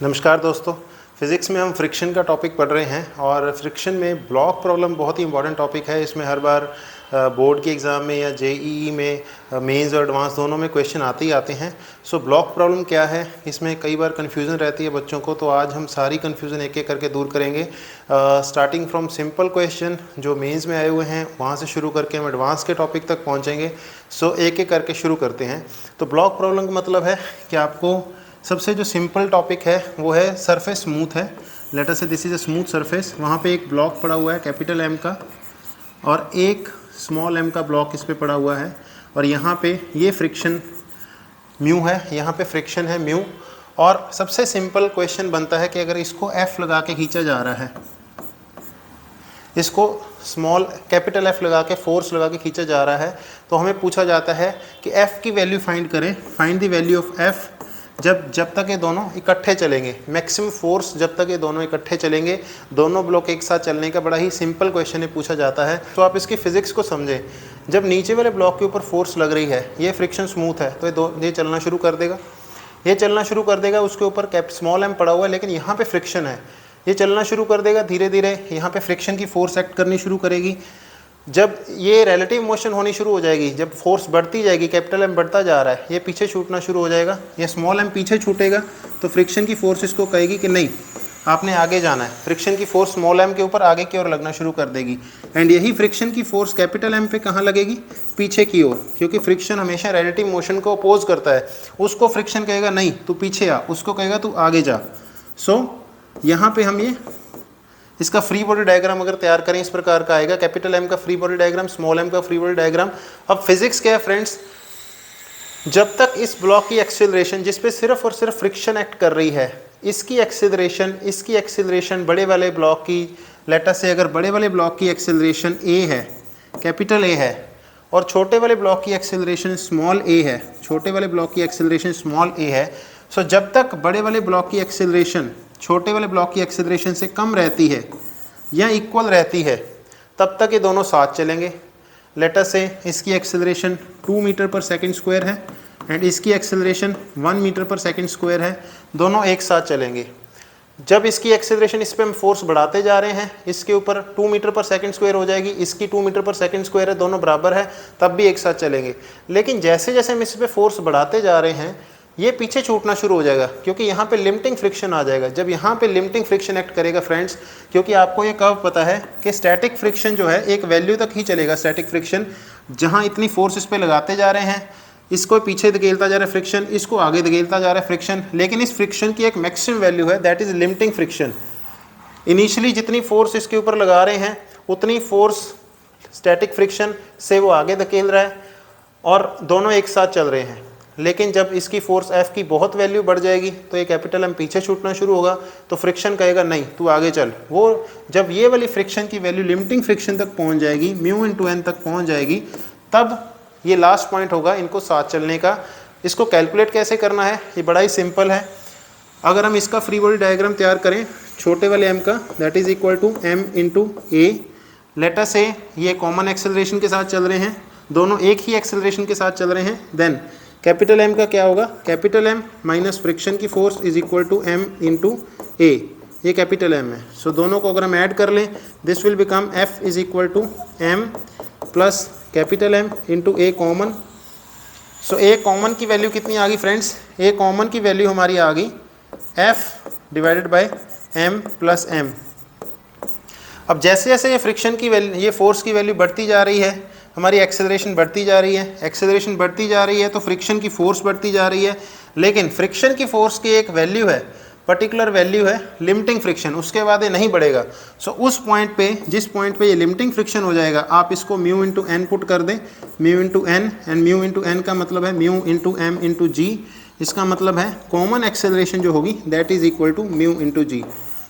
नमस्कार दोस्तों, फिज़िक्स में हम फ्रिक्शन का टॉपिक पढ़ रहे हैं और फ्रिक्शन में ब्लॉक प्रॉब्लम बहुत ही इंपॉर्टेंट टॉपिक है। इसमें हर बार बोर्ड के एग्ज़ाम में या जेईई में मेंस और एडवांस दोनों में क्वेश्चन आते ही आते हैं। सो ब्लॉक प्रॉब्लम क्या है, इसमें कई बार कन्फ्यूज़न रहती है बच्चों को, तो आज हम सारी कन्फ्यूज़न एक एक करके दूर करेंगे। स्टार्टिंग फ्रॉम सिंपल क्वेश्चन जो मेंस में आए हुए हैं वहाँ से शुरू करके हम एडवांस के टॉपिक तक पहुँचेंगे। सो एक एक करके शुरू करते हैं। तो ब्लॉक प्रॉब्लम का मतलब है कि आपको सबसे जो सिंपल टॉपिक है वो है सरफेस स्मूथ है। लेट अस से this is a smooth surface. वहाँ पे एक ब्लॉक पड़ा हुआ है कैपिटल एम का और एक स्मॉल एम का ब्लॉक इस पे पड़ा हुआ है और यहाँ पे ये फ्रिक्शन म्यू है, यहाँ पे फ्रिक्शन है म्यू। और सबसे सिंपल क्वेश्चन बनता है कि अगर इसको एफ लगा के खींचा जा रहा है, इसको स्मॉल कैपिटल एफ लगा के फोर्स लगा के खींचा जा रहा है, तो हमें पूछा जाता है कि एफ की वैल्यू फाइंड करें। Find the value of F जब तक ये दोनों इकट्ठे चलेंगे, मैक्सिमम फोर्स जब तक ये दोनों इकट्ठे चलेंगे। दोनों ब्लॉक एक साथ चलने का बड़ा ही सिंपल क्वेश्चन है पूछा जाता है। तो आप इसकी फिजिक्स को समझें। जब नीचे वाले ब्लॉक के ऊपर फोर्स लग रही है, ये फ्रिक्शन स्मूथ है, तो ये चलना शुरू कर देगा, ये चलना शुरू कर देगा। उसके ऊपर स्मॉल एम पड़ा हुआ है लेकिन यहाँ पे फ्रिक्शन है, ये चलना शुरू कर देगा। धीरे धीरे यहाँ पे फ्रिक्शन की फोर्स एक्ट करनी शुरू करेगी। जब ये रिलेटिव मोशन होनी शुरू हो जाएगी, जब फोर्स बढ़ती जाएगी, कैपिटल एम बढ़ता जा रहा है, ये पीछे छूटना शुरू हो जाएगा, ये स्मॉल एम पीछे छूटेगा, तो फ्रिक्शन की फोर्स इसको कहेगी कि नहीं आपने आगे जाना है। फ्रिक्शन की फोर्स स्मॉल एम के ऊपर आगे की ओर लगना शुरू कर देगी। एंड यही फ्रिक्शन की फोर्स कैपिटल एम पे कहाँ लगेगी? पीछे की ओर, क्योंकि फ्रिक्शन हमेशा रिलेटिव मोशन को अपोज करता है। उसको फ्रिक्शन कहेगा नहीं तू पीछे आ, उसको कहेगा तू आगे जा। सो यहाँ पे हम ये इसका फ्री बॉडी डायग्राम अगर तैयार करें इस प्रकार का आएगा, कैपिटल एम का free body diagram, small M का फ्री बॉडी डायग्राम। अब फिजिक्स क्या है फ्रेंड्स, जब तक इस ब्लॉक की एक्सेलरेशन जिस पे सिर्फ और सिर्फ फ्रिक्शन एक्ट कर रही है, इसकी एक्सेलरेशन बड़े वाले ब्लॉक की, लेट अस से अगर बड़े वाले ब्लॉक की एक्सेलरेशन ए है, कैपिटल ए है, और छोटे वाले ब्लॉक की एक्सेलरेशन स्मॉल ए है, छोटे वाले ब्लॉक की एक्सेलरेशन स्मॉल ए है। सो जब तक बड़े वाले ब्लॉक की एक्सेलरेशन छोटे वाले ब्लॉक की एक्सेलरेशन से कम रहती है या इक्वल रहती है, तब तक ये दोनों साथ चलेंगे। लेट अस से इसकी एक्सेलरेशन 2 मीटर पर सेकंड स्क्वायर है एंड इसकी एक्सेलरेशन 1 मीटर पर सेकंड स्क्वायर है, दोनों एक साथ चलेंगे। जब इसकी एक्सेलरेशन, इस पर हम फोर्स बढ़ाते जा रहे हैं, इसके ऊपर 2 मीटर पर सेकंड स्क्वायर हो जाएगी, इसकी 2 मीटर पर सेकंड स्क्वायर है, दोनों बराबर है, तब भी एक साथ चलेंगे। लेकिन जैसे जैसे हम इस पर फोर्स बढ़ाते जा रहे हैं, ये पीछे छूटना शुरू हो जाएगा, क्योंकि यहाँ पे लिमिटिंग फ्रिक्शन आ जाएगा। जब यहाँ पे लिमिटिंग फ्रिक्शन एक्ट करेगा फ्रेंड्स, क्योंकि आपको ये कब पता है कि स्टैटिक फ्रिक्शन जो है एक वैल्यू तक ही चलेगा। स्टैटिक फ्रिक्शन जहाँ इतनी फोर्स इस पर लगाते जा रहे हैं, इसको पीछे धकेलता जा रहा है फ्रिक्शन, इसको आगे धकेलता जा रहा है फ्रिक्शन, लेकिन इस फ्रिक्शन की एक मैक्सिमम वैल्यू है, that is limiting friction. Initially जितनी फोर्स इसके ऊपर लगा रहे हैं उतनी फोर्स स्टैटिक फ्रिक्शन से वो आगे धकेल रहा है और दोनों एक साथ चल रहे हैं। लेकिन जब इसकी फोर्स एफ की बहुत वैल्यू बढ़ जाएगी तो ये कैपिटल एम पीछे छूटना शुरू होगा, तो फ्रिक्शन कहेगा नहीं तू आगे चल। वो जब ये वाली फ्रिक्शन की वैल्यू लिमिटिंग फ्रिक्शन तक पहुंच जाएगी, म्यू इंटू एन तक पहुंच जाएगी, तब ये लास्ट पॉइंट होगा इनको साथ चलने का। इसको कैलकुलेट कैसे करना है, ये बड़ा ही सिंपल है। अगर हम इसका फ्री बॉडी डायग्राम तैयार करें छोटे वाले एम का, that is equal to M into A. Let us say ये कॉमन एक्सेलरेशन के साथ चल रहे हैं, दोनों एक ही एक्सेलरेशन के साथ चल रहे हैं। देन कैपिटल एम का क्या होगा, कैपिटल एम माइनस फ्रिक्शन की force is equal to M into A, ये कैपिटल एम है। सो दोनों को अगर हम ऐड कर लें, this will become F is equal to M plus capital M into A common. So A common की वैल्यू कितनी आ गई फ्रेंड्स, ए कॉमन की वैल्यू हमारी आ गई F divided by M plus M. अब जैसे जैसे ये फ्रिक्शन की वैल्यू, ये फोर्स की वैल्यू बढ़ती जा रही है, हमारी एक्सेलरेशन बढ़ती जा रही है, एक्सेलरेशन बढ़ती जा रही है तो फ्रिक्शन की फोर्स बढ़ती जा रही है। लेकिन फ्रिक्शन की फोर्स की एक वैल्यू है, पर्टिकुलर वैल्यू है लिमिटिंग फ्रिक्शन, उसके बाद ये नहीं बढ़ेगा। सो उस पॉइंट पे, जिस पॉइंट पे ये लिमिटिंग फ्रिक्शन हो जाएगा, आप इसको म्यू इंटू एन पुट कर दें, mu into N, and mu into N का मतलब है mu into M into G. इसका मतलब है कॉमन एक्सेलरेशन जो होगी that is equal to mu into G.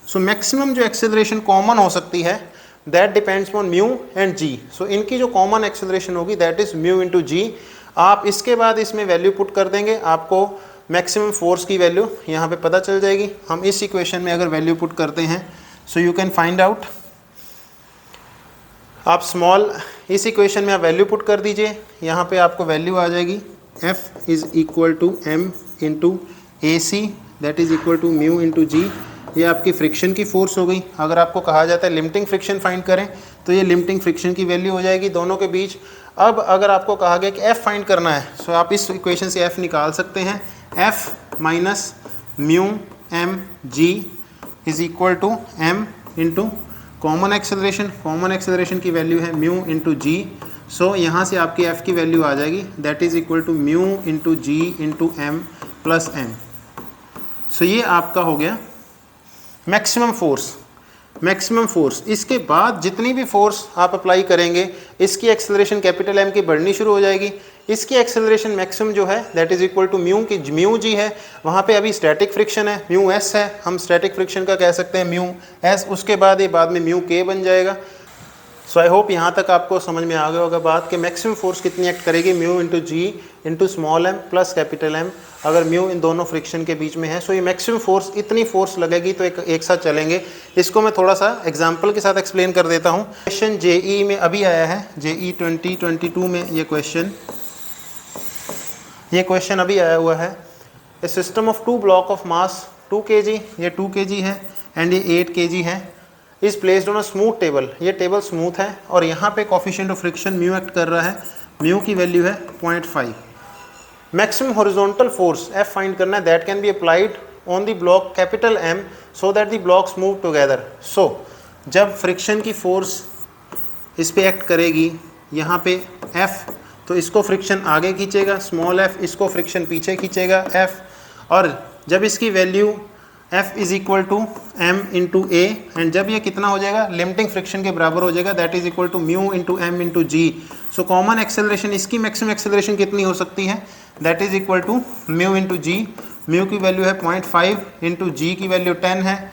So maximum जो एक्सेलरेशन कॉमन हो सकती है that depends on mu and G. So इनकी जो कॉमन एक्सेलरेशन होगी that is mu into G. आप इसके बाद इसमें वैल्यू पुट कर देंगे, आपको मैक्सिमम फोर्स की वैल्यू यहाँ पे पता चल जाएगी। हम इस इक्वेशन में अगर वैल्यू पुट करते हैं, so you can find out, आप स्मॉल इस इक्वेशन में आप वैल्यू पुट कर दीजिए, यहाँ पे आपको वैल्यू आ जाएगी F is equal to M into A see that is equal to mu into G. ये आपकी फ्रिक्शन की फोर्स हो गई। अगर आपको कहा जाता है लिमिटिंग फ्रिक्शन फाइंड करें तो ये लिमिटिंग फ्रिक्शन की वैल्यू हो जाएगी दोनों के बीच। अब अगर आपको कहा गया कि एफ़ फाइंड करना है सो आप इस इक्वेशन से एफ़ निकाल सकते हैं। F minus mu M G is equal to M into common acceleration की वैल्यू है म्यू इंटू जी। सो यहाँ से आपकी एफ़ की वैल्यू आ जाएगी that is equal to mu into G into M plus M. So ये आपका हो गया मैक्सिमम फोर्स। इसके बाद जितनी भी फोर्स आप अप्लाई करेंगे इसकी एक्सेलरेशन कैपिटल एम की बढ़नी शुरू हो जाएगी। इसकी एक्सेलरेशन मैक्सिमम जो है that is equal to mu G है। वहाँ पे अभी स्टैटिक फ्रिक्शन है म्यू एस है, हम स्टैटिक फ्रिक्शन का कह सकते हैं म्यू एस। उसके बाद ये बाद में म्यू के बन जाएगा। सो आई होप यहाँ तक आपको समझ में आ गया होगा बात कि मैक्सिमम फोर्स कितनी एक्ट करेगी mu into G into small M plus capital M, अगर म्यू इन दोनों फ्रिक्शन के बीच में है। सो ये मैक्सिमम फोर्स इतनी फोर्स लगेगी तो एक साथ चलेंगे। इसको मैं थोड़ा सा एग्जांपल के साथ एक्सप्लेन कर देता हूँ। क्वेश्चन जेई में अभी आया है, जेई 2022 में ये क्वेश्चन अभी आया हुआ है। A system of 2 block of mass 2 kg, ये 2 kg है एंड ये 8 kg है, is placed on a smooth table. ये टेबल स्मूथ है और यहाँ पे coefficient of friction mu act कर रहा है। म्यू की वैल्यू है 0.5। Maximum horizontal force F find करना है that can be applied on the block capital M so that the blocks move together. So जब फ्रिक्शन की फोर्स इस पे एक्ट करेगी यहाँ पे एफ, तो इसको फ्रिक्शन आगे खींचेगा स्मॉल एफ, इसको फ्रिक्शन पीछे खींचेगा एफ। और जब इसकी value F is equal to M into A and जब ये कितना हो जाएगा लिमिटिंग फ्रिक्शन के बराबर हो जाएगा that is equal to mu into M into G. So common acceleration, इसकी मैक्सिमम एक्सेलरेशन कितनी हो सकती है that is equal to mu into G. Mu की वैल्यू है 0.5 इंटू जी की वैल्यू 10 है,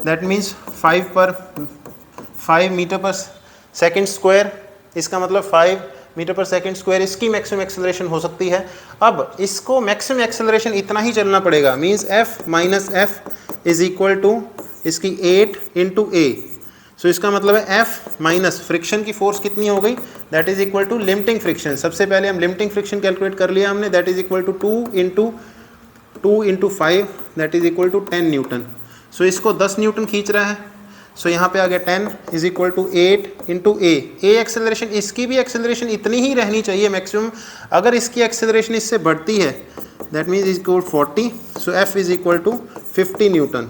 that means 5 metre per second square. इसका मतलब 5 मीटर पर सेकेंड स्क्वायर इसकी मैक्सिमम एक्सेलरेशन हो सकती है। अब इसको मैक्सिमम एक्सेलरेशन इतना ही चलना पड़ेगा, means F minus F is equal to इसकी 8 इंटू ए। सो इसका मतलब है एफ माइनस फ्रिक्शन की फोर्स कितनी हो गई that is equal to limiting friction. सबसे पहले हम लिमिटिंग फ्रिक्शन कैलकुलेट कर लिया हमने, that is equal to 2 into 5 that is equal to 10 newton. So इसको 10 न्यूटन खींच रहा है। सो यहाँ पे आ गया 10 is equal to 8 into A acceleration. इसकी भी एक्सेलरेशन इतनी ही रहनी चाहिए मैक्सिमम। अगर इसकी एक्सेलरेशन इससे बढ़ती है that means is equal 40। So F is equal to 50 newton.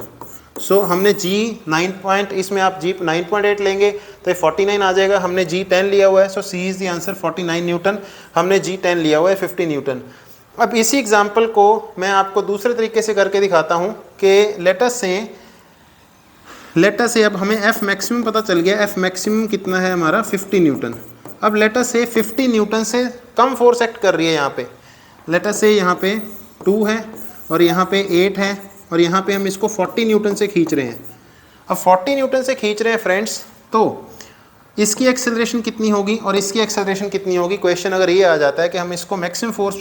So हमने जी 9 इसमें आप जी 9.8 लेंगे तो ये 49 आ जाएगा। हमने जी 10 लिया हुआ है, सो सी इज़ द आंसर 49 न्यूटन। हमने जी 10 लिया हुआ है 50 न्यूटन। अब इसी एग्जाम्पल को मैं आपको दूसरे तरीके से करके दिखाता हूँ कि लेटर से अब हमें एफ मैक्सिमम पता चल गया। एफ मैक्सिमम कितना है हमारा 50 न्यूटन। अब लेटर से 50 न्यूटन से कम फोर्स एक्ट कर रही है यहाँ पे। लेटर से यहाँ पे 2 है और यहाँ पे 8 है और यहाँ पे हम इसको 40 न्यूटन से खींच रहे हैं। अब 40 न्यूटन से खींच रहे हैं फ्रेंड्स, तो इसकी एक्सेलरेशन कितनी होगी और इसकी एक्सेलरेशन कितनी होगी। क्वेश्चन अगर ये आ जाता है कि हम इसको मैक्सिमम फोर्स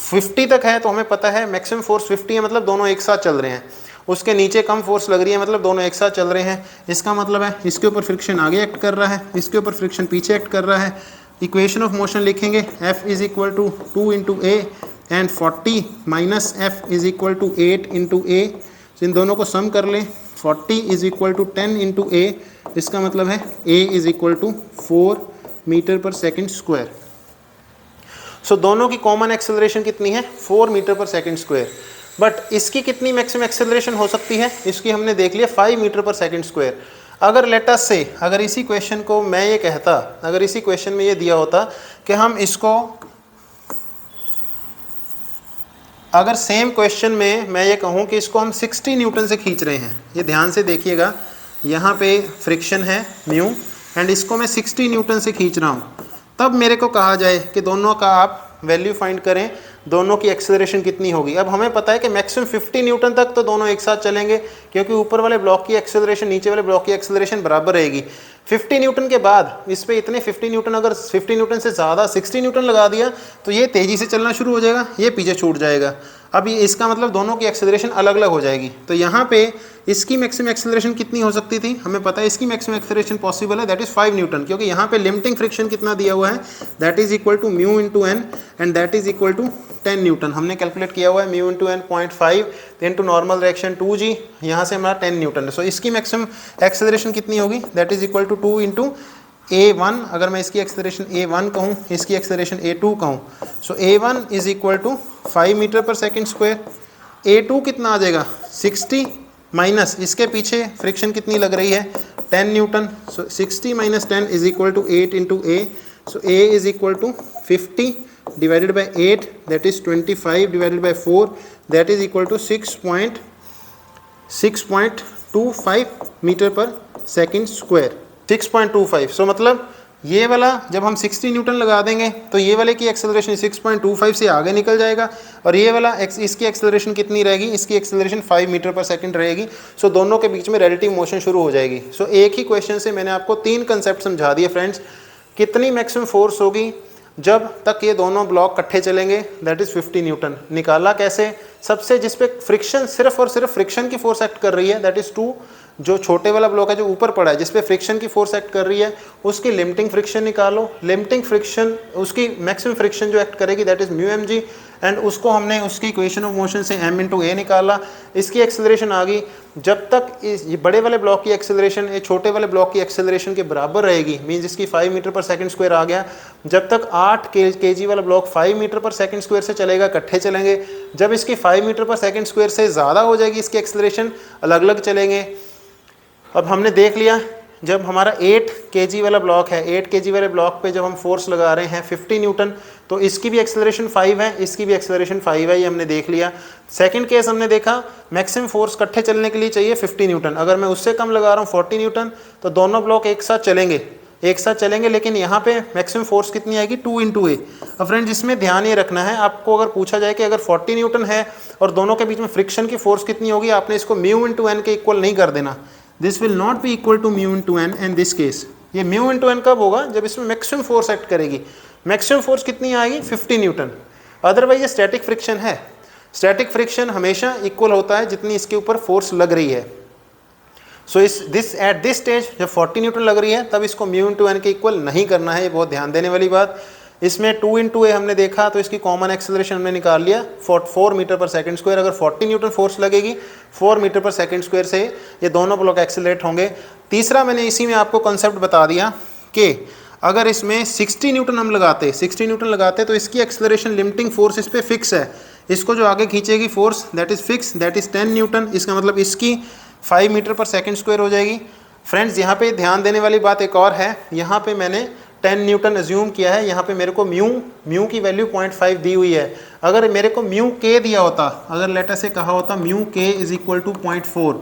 50 तक है तो हमें पता है मैक्सिमम फोर्स 50 है, मतलब दोनों एक साथ चल रहे हैं। उसके नीचे कम फोर्स लग रही है, मतलब दोनों एक साथ चल रहे हैं। इसका मतलब है इसके ऊपर फ्रिक्शन आगे एक्ट कर रहा है, इसके ऊपर फ्रिक्शन पीछे एक्ट कर रहा है। इक्वेशन ऑफ मोशन लिखेंगे F is equal to 2 into A and 40 minus F is equal to 8 into A. इन दोनों को सम कर लें, 40 is equal to 10 into A. इसका मतलब है A is equal to 4 metre per second square. So दोनों की कॉमन एक्सेलरेशन कितनी है 4 metre per second square. But इसकी कितनी मैक्सिमम एक्सेलरेशन हो सकती है, इसकी हमने देख लिया 5 मीटर पर सेकेंड स्क्वायर। अगर लेटस से अगर इसी क्वेश्चन को मैं ये कहता, अगर इसी क्वेश्चन में ये दिया होता कि हम इसको, अगर सेम क्वेश्चन में मैं ये कहूँ कि इसको हम 60 न्यूटन से खींच रहे हैं, ये ध्यान से देखिएगा, यहाँ पे फ्रिक्शन है म्यू एंड इसको मैं 60 न्यूटन से खींच रहा हूँ, तब मेरे को कहा जाए कि दोनों का आप वैल्यू फाइंड करें, दोनों की एक्सेलरेशन कितनी होगी। अब हमें पता है कि मैक्सिमम 50 न्यूटन तक तो दोनों एक साथ चलेंगे क्योंकि ऊपर वाले ब्लॉक की एक्सेलरेशन नीचे वाले ब्लॉक की एक्सेलरेशन बराबर रहेगी। 50 न्यूटन के बाद इस पे इतने 50 न्यूटन, अगर 50 न्यूटन से ज़्यादा 60 न्यूटन लगा दिया तो ये तेज़ी से चलना शुरू हो जाएगा, ये पीछे छूट जाएगा। अब ये इसका मतलब दोनों की एक्सेलरेशन अलग अलग हो जाएगी। तो यहाँ पे इसकी मैक्सिमम एक्सेलरेशन कितनी हो सकती थी, हमें पता है इसकी मैक्सिमम एक्सेलरेशन पॉसिबल है दैट इज 5 न्यूटन, क्योंकि यहाँ पे लिमिटिंग फ्रिक्शन कितना दिया हुआ है that is equal to mu into N and that is equal to 10 newton. हमने कैलकुलेट किया हुआ है mu into N 0.5 into normal direction 2g, यहाँ से हमारा 10 न्यूटन है। सो इसकी मैक्सिमम एक्सेलरेशन कितनी होगी that is equal to 2 into a1, अगर मैं इसकी एक्सेलरेशन a1 कहूँ, इसकी एक्सेलरेशन a2 कहूँ, so a1 is equal to 5 metre per second square, a2 कितना आ जाएगा 60 माइनस इसके पीछे फ्रिक्शन कितनी लग रही है 10 newton, so 60 minus 10 is equal to 8 into a, so a is equal to 50 divided by 8 that is 25 divided by 4 that is equal to 6.25 metre per second square, 6.25। So मतलब ये वाला जब हम 60 न्यूटन लगा देंगे तो ये वाले की एक्सेलरेशन 6.25 से आगे निकल जाएगा, और ये वाला इसकी एक्सेलरेशन कितनी रहेगी, इसकी एक्सेलरेशन 5 मीटर पर सेकंड रहेगी। सो दोनों के बीच में रिलेटिव मोशन शुरू हो जाएगी। सो एक ही क्वेश्चन से मैंने आपको 3 कंसेप्ट समझा दिए फ्रेंड्स। कितनी मैक्सिमम फोर्स होगी जब तक ये दोनों ब्लॉक इकट्ठे चलेंगे दैट इज़ 50 न्यूटन। निकाला कैसे, सबसे जिस पे फ्रिक्शन सिर्फ और सिर्फ फ्रिक्शन की फोर्स एक्ट कर रही है दैट इज़ 2, जो छोटे वाला ब्लॉक है जो ऊपर पड़ा है जिस पे फ्रिक्शन की फोर्स एक्ट कर रही है उसकी लिमिटिंग फ्रिक्शन निकालो। लिमिटिंग फ्रिक्शन उसकी मैक्सिमम फ्रिक्शन जो एक्ट करेगी that is mu mg, and उसको हमने उसकी इक्वेशन ऑफ मोशन से m इंटू a निकाला। इसकी एक्सेलरेशन आ गई, जब तक ये बड़े वाले ब्लॉक की एक्सेलरेशन ये छोटे वाले ब्लॉक की एक्सेलरेशन के बराबर रहेगी, मीन्स इसकी 5 मीटर पर सेकंड स्क्वायर आ गया, जब तक 8 kg वाला ब्लॉक 5 मीटर पर सेकंड स्क्वायर से चलेगा इकट्ठे चलेंगे, जब इसकी 5 मीटर पर सेकंड स्क्वायर से ज़्यादा हो जाएगी इसकी एक्सेलरेशन अलग अलग चलेंगे। अब हमने देख लिया जब हमारा 8 kg वाला ब्लॉक है, 8 kg वाले ब्लॉक पे जब हम फोर्स लगा रहे हैं 50 न्यूटन, तो इसकी भी एक्सेलरेशन 5 है, इसकी भी एक्सेलरेशन 5 है, ये हमने देख लिया। सेकंड केस हमने देखा मैक्सिमम फोर्स इकट्ठे चलने के लिए चाहिए 50 न्यूटन, अगर मैं उससे कम लगा रहा हूँ 40 न्यूटन तो दोनों ब्लॉक एक साथ चलेंगे, लेकिन यहाँ पे मैक्सिमम फोर्स कितनी आएगी 2 इंटू ए। अब फ्रेंड्स इसमें ध्यान ये रखना है, आपको अगर पूछा जाए कि अगर 40 न्यूटन है और दोनों के बीच में फ्रिक्शन की फोर्स कितनी होगी, आपने इसको म्यू इंटू एन के इक्वल नहीं कर देना। This will not be equal to mu into N and this case. ये म्यू इंटू एन कब होगा, जब इसमें मैक्सिमम फोर्स एक्ट करेगी। मैक्सिमम फोर्स कितनी आएगी 50 न्यूटन, अदरवाइज ये स्टैटिक फ्रिक्शन है। स्टैटिक फ्रिक्शन हमेशा इक्वल होता है जितनी इसके ऊपर फोर्स लग रही है। सो एट दिस स्टेज जब 40 न्यूटन लग रही है तब इसको म्यू इंटू एन के इक्वल नहीं करना है, ये बहुत ध्यान देने वाली बात। इसमें 2 इंटू ए हमने देखा तो इसकी कॉमन एक्सेलरेशन हमने निकाल लिया 4 मीटर पर सेकंड स्क्वायर। अगर 40 न्यूटन फोर्स लगेगी 4 मीटर पर सेकंड स्क्वायर से ये दोनों ब्लॉक एक्सेलरेट होंगे। तीसरा मैंने इसी में आपको कॉन्सेप्ट बता दिया कि अगर इसमें 60 न्यूटन हम लगाते तो इसकी एक्सेलरेशन लिमिटिंग फोर्स इस पर फिक्स है, इसको जो आगे खींचेगी force that is fix, that is 10 newton. इसका मतलब इसकी 5 मीटर पर सेकंड स्क्वायर हो जाएगी। फ्रेंड्स यहाँ पे ध्यान देने वाली बात एक और है, यहाँ पे मैंने 10 न्यूटन अज्यूम किया है, यहाँ पे मेरे को म्यू की वैल्यू 0.5 दी हुई है। अगर मेरे को म्यू के दिया होता, अगर लेटर से कहा होता म्यू के इज इक्वल टू 0.4,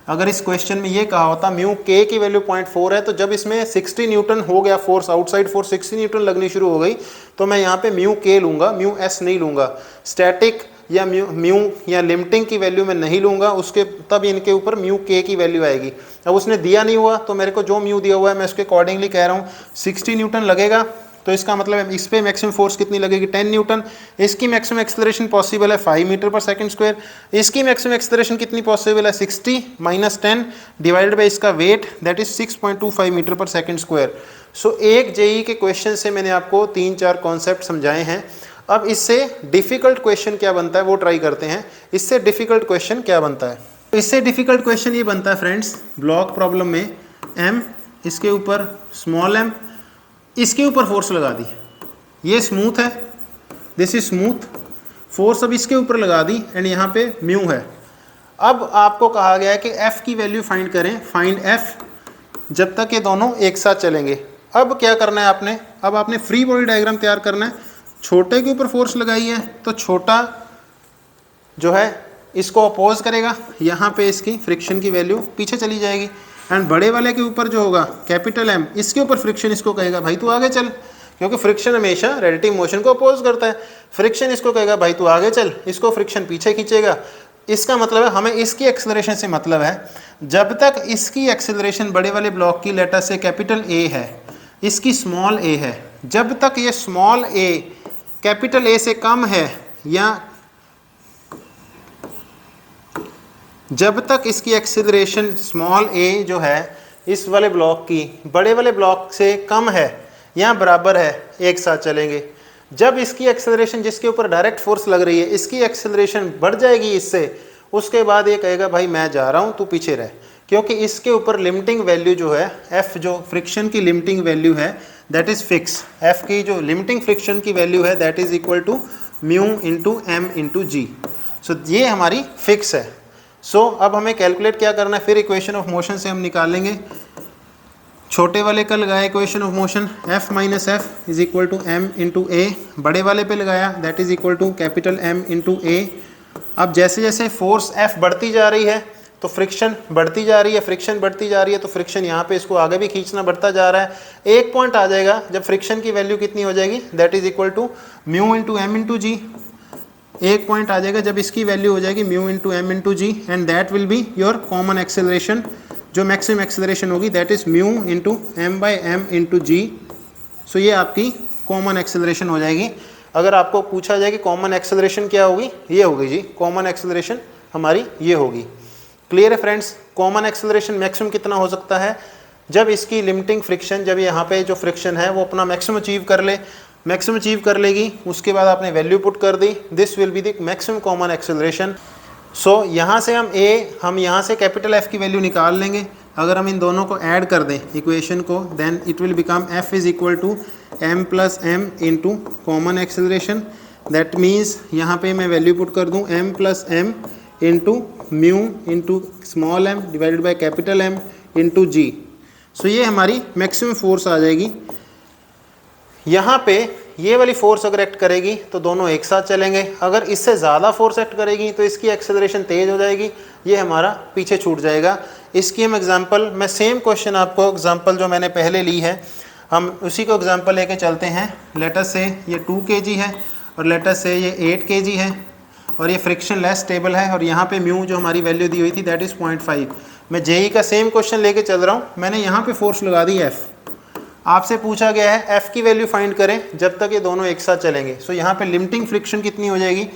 अगर इस क्वेश्चन में ये कहा होता म्यू के की वैल्यू 0.4 है, तो जब इसमें 60 न्यूटन हो गया फोर्स, आउटसाइड फोर्स 60 न्यूटन लगनी शुरू हो गई, तो मैं यहाँ पे म्यू के लूँगा, म्यू एस नहीं लूँगा। स्टैटिक या म्यू या लिमिटिंग की वैल्यू मैं नहीं लूँगा, उसके तब इनके ऊपर म्यू के की वैल्यू आएगी। अब उसने दिया नहीं हुआ तो मेरे को जो म्यू दिया हुआ है मैं उसके अकॉर्डिंगली कह रहा हूँ 60 न्यूटन लगेगा, तो इसका मतलब इस पर मैक्सिमम फोर्स कितनी लगेगी 10 न्यूटन। इसकी मैक्सिमम एक्सेलरेशन पॉसिबल है 5 मीटर पर सेकंड स्क्वायर, इसकी मैक्सिमम एक्सेलरेशन कितनी पॉसिबल है 60 माइनस 10 डिवाइडेड बाई इसका वेट दैट इज 6.25 मीटर पर सेकंड स्क्वायर। सो एक जेई के क्वेश्चन से मैंने आपको 3-4 कॉन्सेप्ट समझाए हैं। अब इससे डिफ़िकल्ट क्वेश्चन क्या बनता है वो ट्राई करते हैं। इससे डिफ़िकल्ट क्वेश्चन क्या बनता है, इससे डिफ़िकल्ट क्वेश्चन ये बनता है फ्रेंड्स, ब्लॉक प्रॉब्लम में m इसके ऊपर स्मॉल m इसके ऊपर फोर्स लगा दी, ये स्मूथ है, दिस इज स्मूथ, फोर्स अब इसके ऊपर लगा दी एंड यहाँ पे म्यू है। अब आपको कहा गया है कि f की वैल्यू फाइंड करें, फाइंड f जब तक ये दोनों एक साथ चलेंगे। अब क्या करना है आपने, अब आपने फ्री बॉडी डायग्राम तैयार करना है। छोटे के ऊपर फोर्स लगाई है तो छोटा जो है इसको अपोज करेगा, यहाँ पे इसकी फ्रिक्शन की वैल्यू पीछे चली जाएगी, एंड बड़े वाले के ऊपर जो होगा कैपिटल M इसके ऊपर फ्रिक्शन इसको कहेगा भाई तू आगे चल, क्योंकि फ्रिक्शन हमेशा रिलेटिव मोशन को अपोज करता है। फ्रिक्शन इसको कहेगा भाई तू आगे चल, इसको फ्रिक्शन पीछे खींचेगा। इसका मतलब है हमें इसकी एक्सेलरेशन से मतलब है, जब तक इसकी एक्सेलरेशन बड़े वाले ब्लॉक की लेटर से कैपिटल A है, इसकी स्मॉल a है, जब तक ये स्मॉल a कैपिटल A से कम है या जब तक इसकी एक्सेलरेशन स्मॉल ए जो है इस वाले ब्लॉक की बड़े वाले ब्लॉक से कम है या बराबर है, एक साथ चलेंगे। जब इसकी एक्सेलरेशन जिसके ऊपर डायरेक्ट फोर्स लग रही है इसकी एक्सेलरेशन बढ़ जाएगी इससे, उसके बाद ये कहेगा भाई मैं जा रहा हूँ तू पीछे रह, क्योंकि इसके ऊपर लिमिटिंग वैल्यू जो है एफ, जो फ्रिक्शन की लिमिटिंग वैल्यू है दैट इज़ फिक्स। एफ की जो लिमिटिंग फ्रिक्शन की वैल्यू है that is equal to mu into M into G. So ये हमारी फिक्स है। सो अब हमें कैलकुलेट क्या करना है, फिर इक्वेशन ऑफ मोशन से हम निकालेंगे। छोटे वाले का लगाया equation of motion F minus F is equal to M into A, बड़े वाले पे लगाया that is equal to capital M into A. अब जैसे जैसे फोर्स एफ बढ़ती जा रही है तो फ्रिक्शन बढ़ती जा रही है, फ्रिक्शन बढ़ती जा रही है तो फ्रिक्शन यहाँ पे इसको आगे भी खींचना बढ़ता जा रहा है। एक पॉइंट आ जाएगा जब फ्रिक्शन की वैल्यू कितनी हो जाएगी that is equal to mu into M into G. एक पॉइंट आ जाएगा जब इसकी वैल्यू हो जाएगी mu into M into G and that will be your common acceleration. जो मैक्सिमम एक्सेलरेशन होगी that is mu into M by M into G. So ये आपकी कॉमन एक्सेलरेशन हो जाएगी। अगर आपको पूछा जाए कि कॉमन एक्सेलरेशन क्या होगी, ये होगी जी कॉमन एक्सेलरेशन हमारी ये होगी। क्लियर है फ्रेंड्स। कॉमन एक्सेलरेशन मैक्सिमम कितना हो सकता है, जब इसकी लिमिटिंग फ्रिक्शन, जब यहाँ पे जो फ्रिक्शन है वो अपना मैक्सिमम अचीव कर ले, मैक्सिमम अचीव कर लेगी, उसके बाद आपने वैल्यू पुट कर दी, this will be the maximum common acceleration. So यहाँ से हम यहाँ से कैपिटल एफ की वैल्यू निकाल लेंगे। अगर हम इन दोनों को ऐड कर दें इक्वेशन को, then it will become F is equal to M plus M into common acceleration. That means यहाँ पे मैं वैल्यू पुट कर दूँ M plus M into mu into small M divided by capital M into G. So ये हमारी maximum force आ जाएगी। यहाँ पे ये वाली फोर्स अगर एक्ट करेगी तो दोनों एक साथ चलेंगे, अगर इससे ज़्यादा फोर्स एक्ट करेगी तो इसकी एक्सेलरेशन तेज़ हो जाएगी, ये हमारा पीछे छूट जाएगा। इसकी हम एग्जांपल, मैं सेम क्वेश्चन आपको एग्जांपल जो मैंने पहले ली है हम उसी को एग्जांपल लेके चलते हैं। लेटस से ये 2 kg है और लेटस से ये 8 kg है और ये फ्रिक्शन लेस स्टेबल है और यहाँ पे म्यू जो हमारी वैल्यू दी हुई थी दैट इज़ 0.5। मैं जेई का सेम क्वेश्चन लेके चल रहा हूँ, मैंने यहाँ पे फोर्स लगा दी एफ। आपसे पूछा गया है एफ की वैल्यू फाइंड करें जब तक ये दोनों एक साथ चलेंगे। सो यहाँ पे लिमिटिंग फ्रिक्शन कितनी हो जाएगी,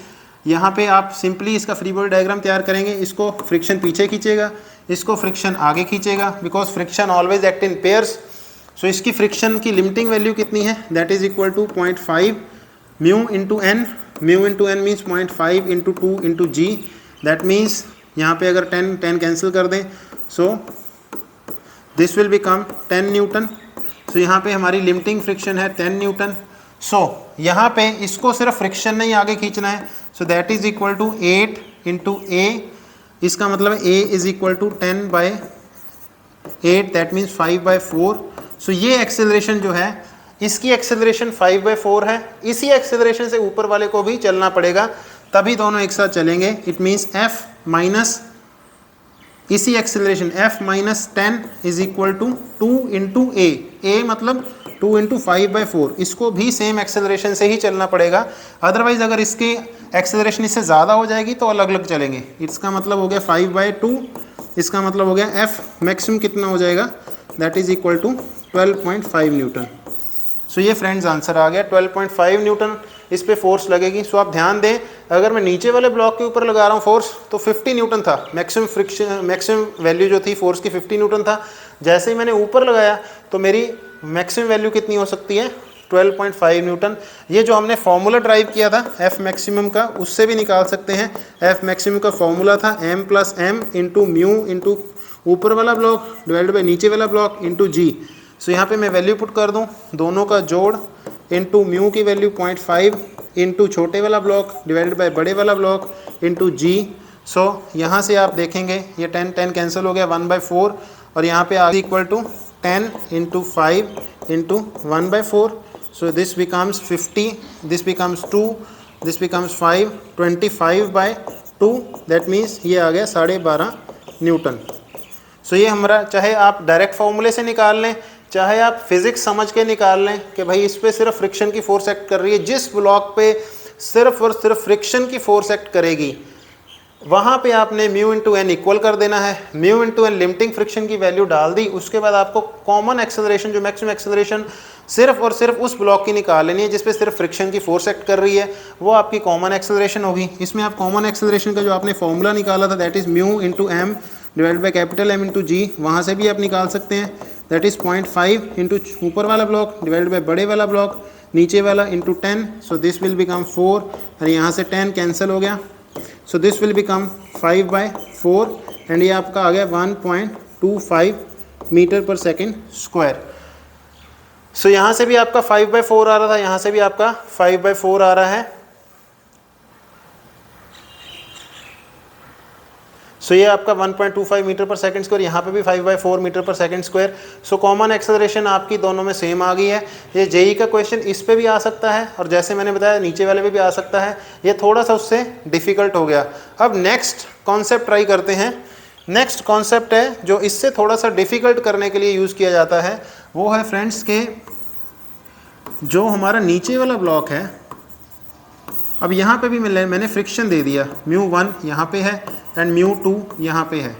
यहाँ पे आप सिंपली इसका फ्री बॉडी डायग्राम तैयार करेंगे। इसको फ्रिक्शन पीछे खींचेगा, इसको फ्रिक्शन आगे खींचेगा, because friction always act in pairs. So इसकी फ्रिक्शन की लिमिटिंग वैल्यू कितनी है that is equal to 0.5 mu into N. Mu into N means 0.5 into 2 into G. That means यहाँ पे अगर 10 कैंसिल कर दें so this will become 10 newton. तो यहाँ पे हमारी लिमिटिंग फ्रिक्शन है 10 न्यूटन। सो यहाँ पे इसको सिर्फ फ्रिक्शन नहीं आगे खींचना है। So that is equal to 8 into A, इसका मतलब A is equal to 10 by 8 that means 5/4। So ये एक्सेलरेशन जो है इसकी एक्सेलरेशन 5/4 है। इसी एक्सेलरेशन से ऊपर वाले को भी चलना पड़ेगा तभी दोनों एक साथ चलेंगे। इट मीन्स एफ माइनस इसी acceleration f minus 10 is equal to 2 into A मतलब 2 इंटू 5/4। इसको भी सेम एक्सेलरेशन से ही चलना पड़ेगा, अदरवाइज अगर इसकी एक्सेलरेशन इससे ज़्यादा हो जाएगी तो अलग अलग चलेंगे। इसका मतलब हो गया 5/2, इसका मतलब हो गया f मैक्सिमम कितना हो जाएगा that is equal to 12.5 newton. So ये फ्रेंड्स आंसर आ गया 12.5 न्यूटन इस पे फोर्स लगेगी। सो आप ध्यान दें, अगर मैं नीचे वाले ब्लॉक के ऊपर लगा रहा हूँ फोर्स तो 50 न्यूटन था मैक्सिमम फ्रिक्शन, मैक्सिमम वैल्यू जो थी फोर्स की 50 न्यूटन था। जैसे ही मैंने ऊपर लगाया तो मेरी मैक्सिमम वैल्यू कितनी हो सकती है 12.5 न्यूटन। ये जो हमने फॉर्मूला ड्राइव किया था एफ मैक्सिमम का उससे भी निकाल सकते हैं। एफ मैक्सिमम का फॉर्मूला था M plus M into mu into ऊपर वाला ब्लॉक डिवाइड बाई नीचे वाला ब्लॉक इंटू जी। सो यहाँ पे मैं वैल्यू पुट कर दूँ, दोनों का जोड़ इंटू म्यू की वैल्यू 0.5 इंटू छोटे वाला ब्लॉक डिवाइडेड बाय बड़े वाला ब्लॉक इंटू जी। सो यहाँ से आप देखेंगे ये 10 कैंसिल हो गया 1/4 और यहाँ पे आगे equal to 10 into 5 into 1/4। So this becomes 50, this becomes 2, this becomes 5, 25/2 that means ये आ गया 12.5 न्यूटन। सो ये हमारा, चाहे आप डायरेक्ट फार्मूले से निकाल लें चाहे आप फिजिक्स समझ के निकाल लें कि भाई इस पे सिर्फ फ्रिक्शन की फोर्स एक्ट कर रही है, जिस ब्लॉक पे सिर्फ और सिर्फ फ्रिक्शन की फोर्स एक्ट करेगी वहाँ पे आपने म्यू इंटू एन इक्वल कर देना है, mu into N limiting friction की वैल्यू डाल दी, उसके बाद आपको कॉमन एक्सेलरेशन जो मैक्सिमम एक्सेलरेशन सिर्फ और सिर्फ उस ब्लॉक की निकाल लेनी है जिस पे सिर्फ फ्रिक्शन की फोर्स एक्ट कर रही है, वो आपकी कॉमन एक्सेलरेशन होगी। इसमें आप कॉमन एक्सेलरेशन का जो आपने फॉर्मूला निकाला था that is mu into M divide by capital M into G, वहाँ से भी आप निकाल सकते हैं, दैट इज़ 0.5 इंटू ऊपर वाला ब्लॉक डिवाइड बाई बड़े वाला ब्लॉक नीचे वाला into 10, so this will become 4 और यहाँ से 10 कैंसिल हो गया, सो दिस विल बिकम 5/4 एंड ये आपका आ गया 1.25 मीटर पर सेकेंड स्क्वायर। सो यहाँ से भी आपका 5/4 आ रहा था, यहाँ से भी आपका 5/4 आ रहा है। सो ये आपका 1.25 मीटर पर सेकंड स्क्वायर, यहाँ पे भी 5/4 मीटर पर सेकंड स्क्वायर। सो कॉमन एक्सेलरेशन आपकी दोनों में सेम आ गई है। ये जेई का क्वेश्चन इस पे भी आ सकता है और जैसे मैंने बताया नीचे वाले पे भी आ सकता है, ये थोड़ा सा उससे डिफ़िकल्ट हो गया। अब नेक्स्ट कॉन्सेप्ट ट्राई करते हैं। नेक्स्ट कॉन्सेप्ट है जो इससे थोड़ा सा डिफ़िकल्ट करने के लिए यूज़ किया जाता है, वो है फ्रेंड्स के जो हमारा नीचे वाला ब्लॉक है, अब यहाँ पे भी मैंने फ्रिक्शन दे दिया, μ1 यहाँ पे है एंड μ2 यहाँ पे है।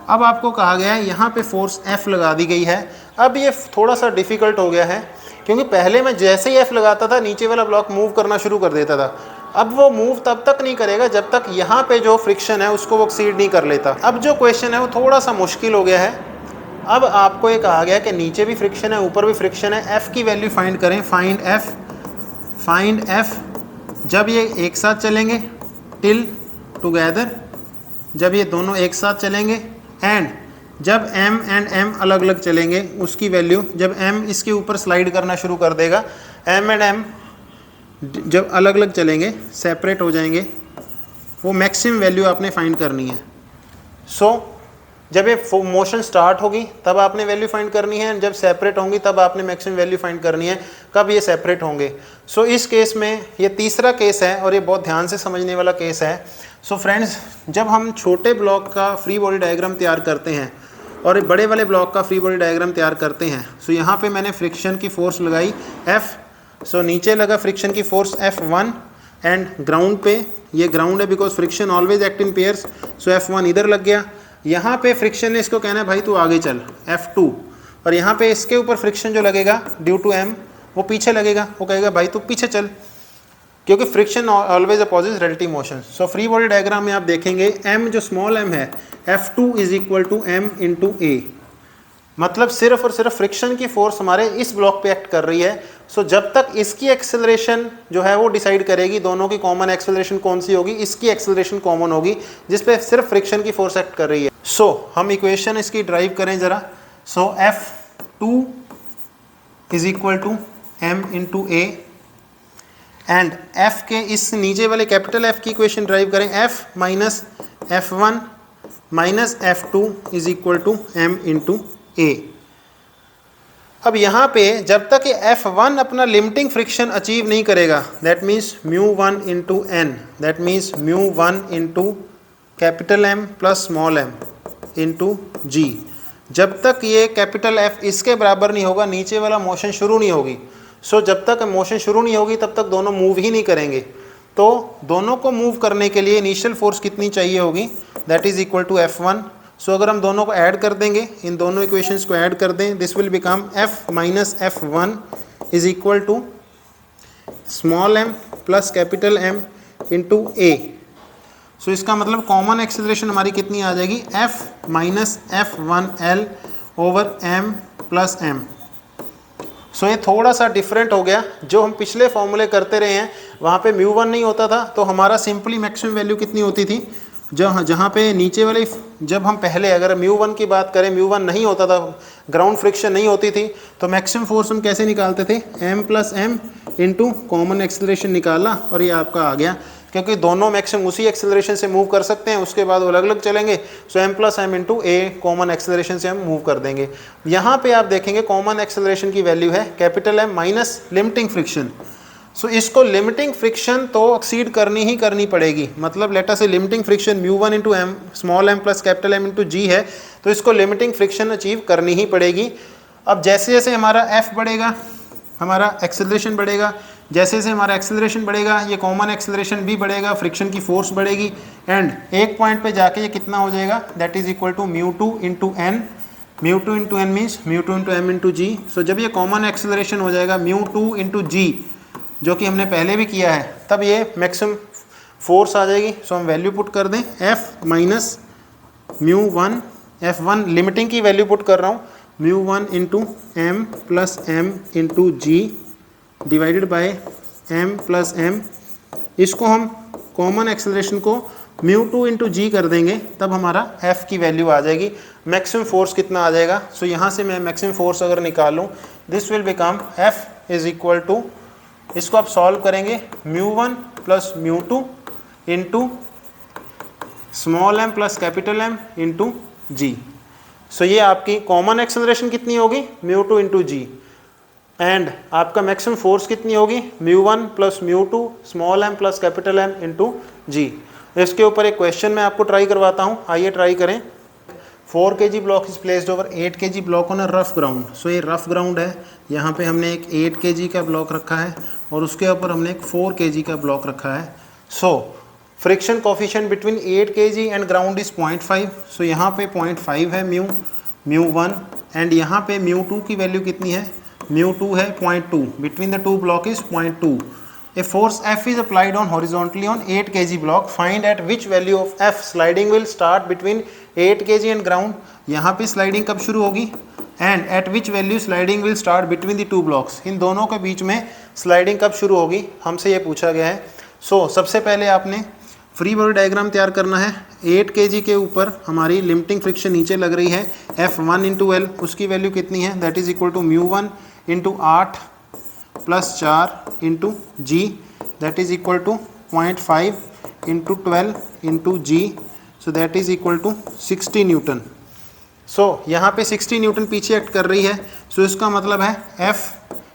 अब आपको कहा गया है यहाँ पे फोर्स F लगा दी गई है। अब ये थोड़ा सा डिफ़िकल्ट हो गया है क्योंकि पहले मैं जैसे ही F लगाता था नीचे वाला ब्लॉक मूव करना शुरू कर देता था, अब वो मूव तब तक नहीं करेगा जब तक यहाँ पे जो फ्रिक्शन है उसको वो एक्सीड नहीं कर लेता। अब जो क्वेश्चन है वो थोड़ा सा मुश्किल हो गया है। अब आपको ये कहा गया है कि नीचे भी फ्रिक्शन है ऊपर भी फ्रिक्शन है, F की वैल्यू फाइंड करें। फाइंड F जब ये एक साथ चलेंगे टिल टुगेदर, जब ये दोनों एक साथ चलेंगे एंड जब m एंड m अलग अलग चलेंगे उसकी वैल्यू, जब m इसके ऊपर स्लाइड करना शुरू कर देगा, m एंड m जब अलग अलग चलेंगे सेपरेट हो जाएंगे, वो मैक्सिमम वैल्यू आपने फाइंड करनी है। सो जब ये मोशन स्टार्ट होगी तब आपने वैल्यू फाइंड करनी है, जब सेपरेट होंगी तब आपने मैक्सिमम वैल्यू फाइंड करनी है, कब ये सेपरेट होंगे। सो इस केस में ये तीसरा केस है और ये बहुत ध्यान से समझने वाला केस है। सो फ्रेंड्स, जब हम छोटे ब्लॉक का फ्री बॉडी डायग्राम तैयार करते हैं और बड़े वाले ब्लॉक का फ्री बॉडी डायग्राम तैयार करते हैं, सो यहाँ पे मैंने फ्रिक्शन की फोर्स लगाई F। सो नीचे लगा फ्रिक्शन की फोर्स F1 एंड ग्राउंड पे, ये ग्राउंड है because friction always act in pairs, so F1 इधर लग गया। यहाँ पे फ्रिक्शन ने इसको कहना है भाई तू आगे चल F2, और यहाँ पे इसके ऊपर फ्रिक्शन जो लगेगा ड्यू टू M वो पीछे लगेगा, वो कहेगा भाई तू पीछे चल, क्योंकि friction always opposite relative motion. So free body diagram में आप देखेंगे M जो स्मॉल m है F2 is equal to M into A, मतलब सिर्फ और सिर्फ फ्रिक्शन की फोर्स हमारे इस ब्लॉक पे एक्ट कर रही है। सो जब तक इसकी एक्सेलरेशन जो है वो डिसाइड करेगी दोनों की कॉमन एक्सेलरेशन कौन सी होगी, इसकी एक्सेलरेशन कॉमन होगी जिस पे सिर्फ फ्रिक्शन की फोर्स एक्ट कर रही है। सो हम इक्वेशन इसकी ड्राइव करें ज़रा। So F2 is equal to M into A and F के इस नीचे वाले कैपिटल F की इक्वेशन ड्राइव करें, F minus F1 minus F2 is equal to M into A। अब यहाँ पे जब तक ये F1 अपना लिमिटिंग फ्रिक्शन अचीव नहीं करेगा, that means μ1 into n, that means μ1 into capital M plus small m into G, जब तक ये कैपिटल F इसके बराबर नहीं होगा नीचे वाला मोशन शुरू नहीं होगी। सो जब तक मोशन शुरू नहीं होगी तब तक दोनों मूव ही नहीं करेंगे। तो दोनों को मूव करने के लिए इनिशियल फोर्स कितनी चाहिए होगी, that is equal to F1। So अगर हम दोनों को ऐड कर देंगे, इन दोनों इक्वेशंस को ऐड कर दें, this will become F minus F1 is equal to small m plus capital M into A। So इसका मतलब कॉमन एक्सेलरेशन हमारी कितनी आ जाएगी, F minus F1L over M plus M। सो ये थोड़ा सा डिफरेंट हो गया। जो हम पिछले फॉर्मूले करते रहे हैं वहाँ पे μ1 नहीं होता था, तो हमारा सिंपली मैक्सिमम वैल्यू कितनी होती थी, जहाँ पे नीचे वाले, जब हम पहले अगर μ1 की बात करें, μ1 नहीं होता था, ग्राउंड फ्रिक्शन नहीं होती थी, तो मैक्सिमम फोर्स हम कैसे निकालते थे, M plus M into common acceleration निकाला और ये आपका आ गया, क्योंकि दोनों मैक्सिमम उसी एक्सेलरेशन से मूव कर सकते हैं, उसके बाद वो अलग अलग चलेंगे। So M plus M into A common acceleration से हम मूव कर देंगे। यहाँ पे आप देखेंगे कॉमन एक्सेलरेशन की वैल्यू है capital M minus limiting friction. So इसको लिमिटिंग फ्रिक्शन तो एक्सीड करनी ही करनी पड़ेगी, मतलब लेटर से limiting friction μ1 into M small m plus capital M into G है, तो इसको लिमिटिंग फ्रिक्शन अचीव करनी ही पड़ेगी। अब जैसे जैसे हमारा F बढ़ेगा हमारा एक्सेलरेशन बढ़ेगा, जैसे जैसे हमारा एक्सेलरेशन बढ़ेगा ये कॉमन एक्सेलरेशन भी बढ़ेगा, फ्रिक्शन की फोर्स बढ़ेगी एंड एक पॉइंट पे जाके ये कितना हो जाएगा, that is equal to mu two into N. Mu two into N means mu two into M into G. So जब ये कॉमन एक्सेलरेशन हो जाएगा म्यू टू इंटू जी, जो कि हमने पहले भी किया है, तब ये मैक्सिमम फोर्स आ जाएगी। सो हम वैल्यू पुट कर दें F minus mu one, F one limiting की वैल्यू पुट कर रहा हूँ, mu one into M plus M into G divided by M plus M. इसको हम कॉमन एक्सेलरेशन को म्यू टू इंटू जी कर देंगे, तब हमारा एफ की वैल्यू आ जाएगी। मैक्सिमम फोर्स कितना आ जाएगा, सो यहाँ से मैं मैक्सिमम फोर्स अगर निकालूँ, this will become F is equal to, इसको आप सॉल्व करेंगे, mu one plus mu two into small M plus capital M into G. So ये आपकी कॉमन एक्सेलरेशन कितनी होगी, mu two into G, and आपका मैक्सिमम फोर्स कितनी होगी, mu one plus mu two small M plus capital M into G. इसके ऊपर एक क्वेश्चन मैं आपको ट्राई करवाता हूँ, आइए ट्राई करें। 4 kg block is placed over 8 kg block on a rough ground. So ये रफ ग्राउंड है, यहाँ पे हमने एक 8 kg का ब्लॉक रखा है और उसके ऊपर हमने एक 4 kg का ब्लॉक रखा है। So friction coefficient between 8 kg and ground is 0.5। सो यहाँ पे 0.5 है म्यू वन, एंड यहाँ पे म्यू टू की वैल्यू कितनी है, म्यू टू है 0.2, between the two block is 0.2। A force F is applied on horizontally on 8 kg block. Find at which value of F sliding will start between 8 kg and ground. यहाँ पे sliding कब शुरू होगी, and at which value sliding will start between the two blocks, इन दोनों के बीच में sliding कब शुरू होगी, हमसे ये पूछा गया है। सो सबसे पहले आपने फ्री बॉडी डायग्राम तैयार करना है। 8 kg के ऊपर हमारी लिमिटिंग फ्रिक्शन नीचे लग रही है, F1 इंटू एल, उसकी वैल्यू कितनी है, that is equal to mu one into 8 plus 4 into G, that is equal to 0.5 into 12 into G, so that is equal to 60 newton. So यहाँ पे 60 न्यूटन पीछे एक्ट कर रही है, सो इसका मतलब है एफ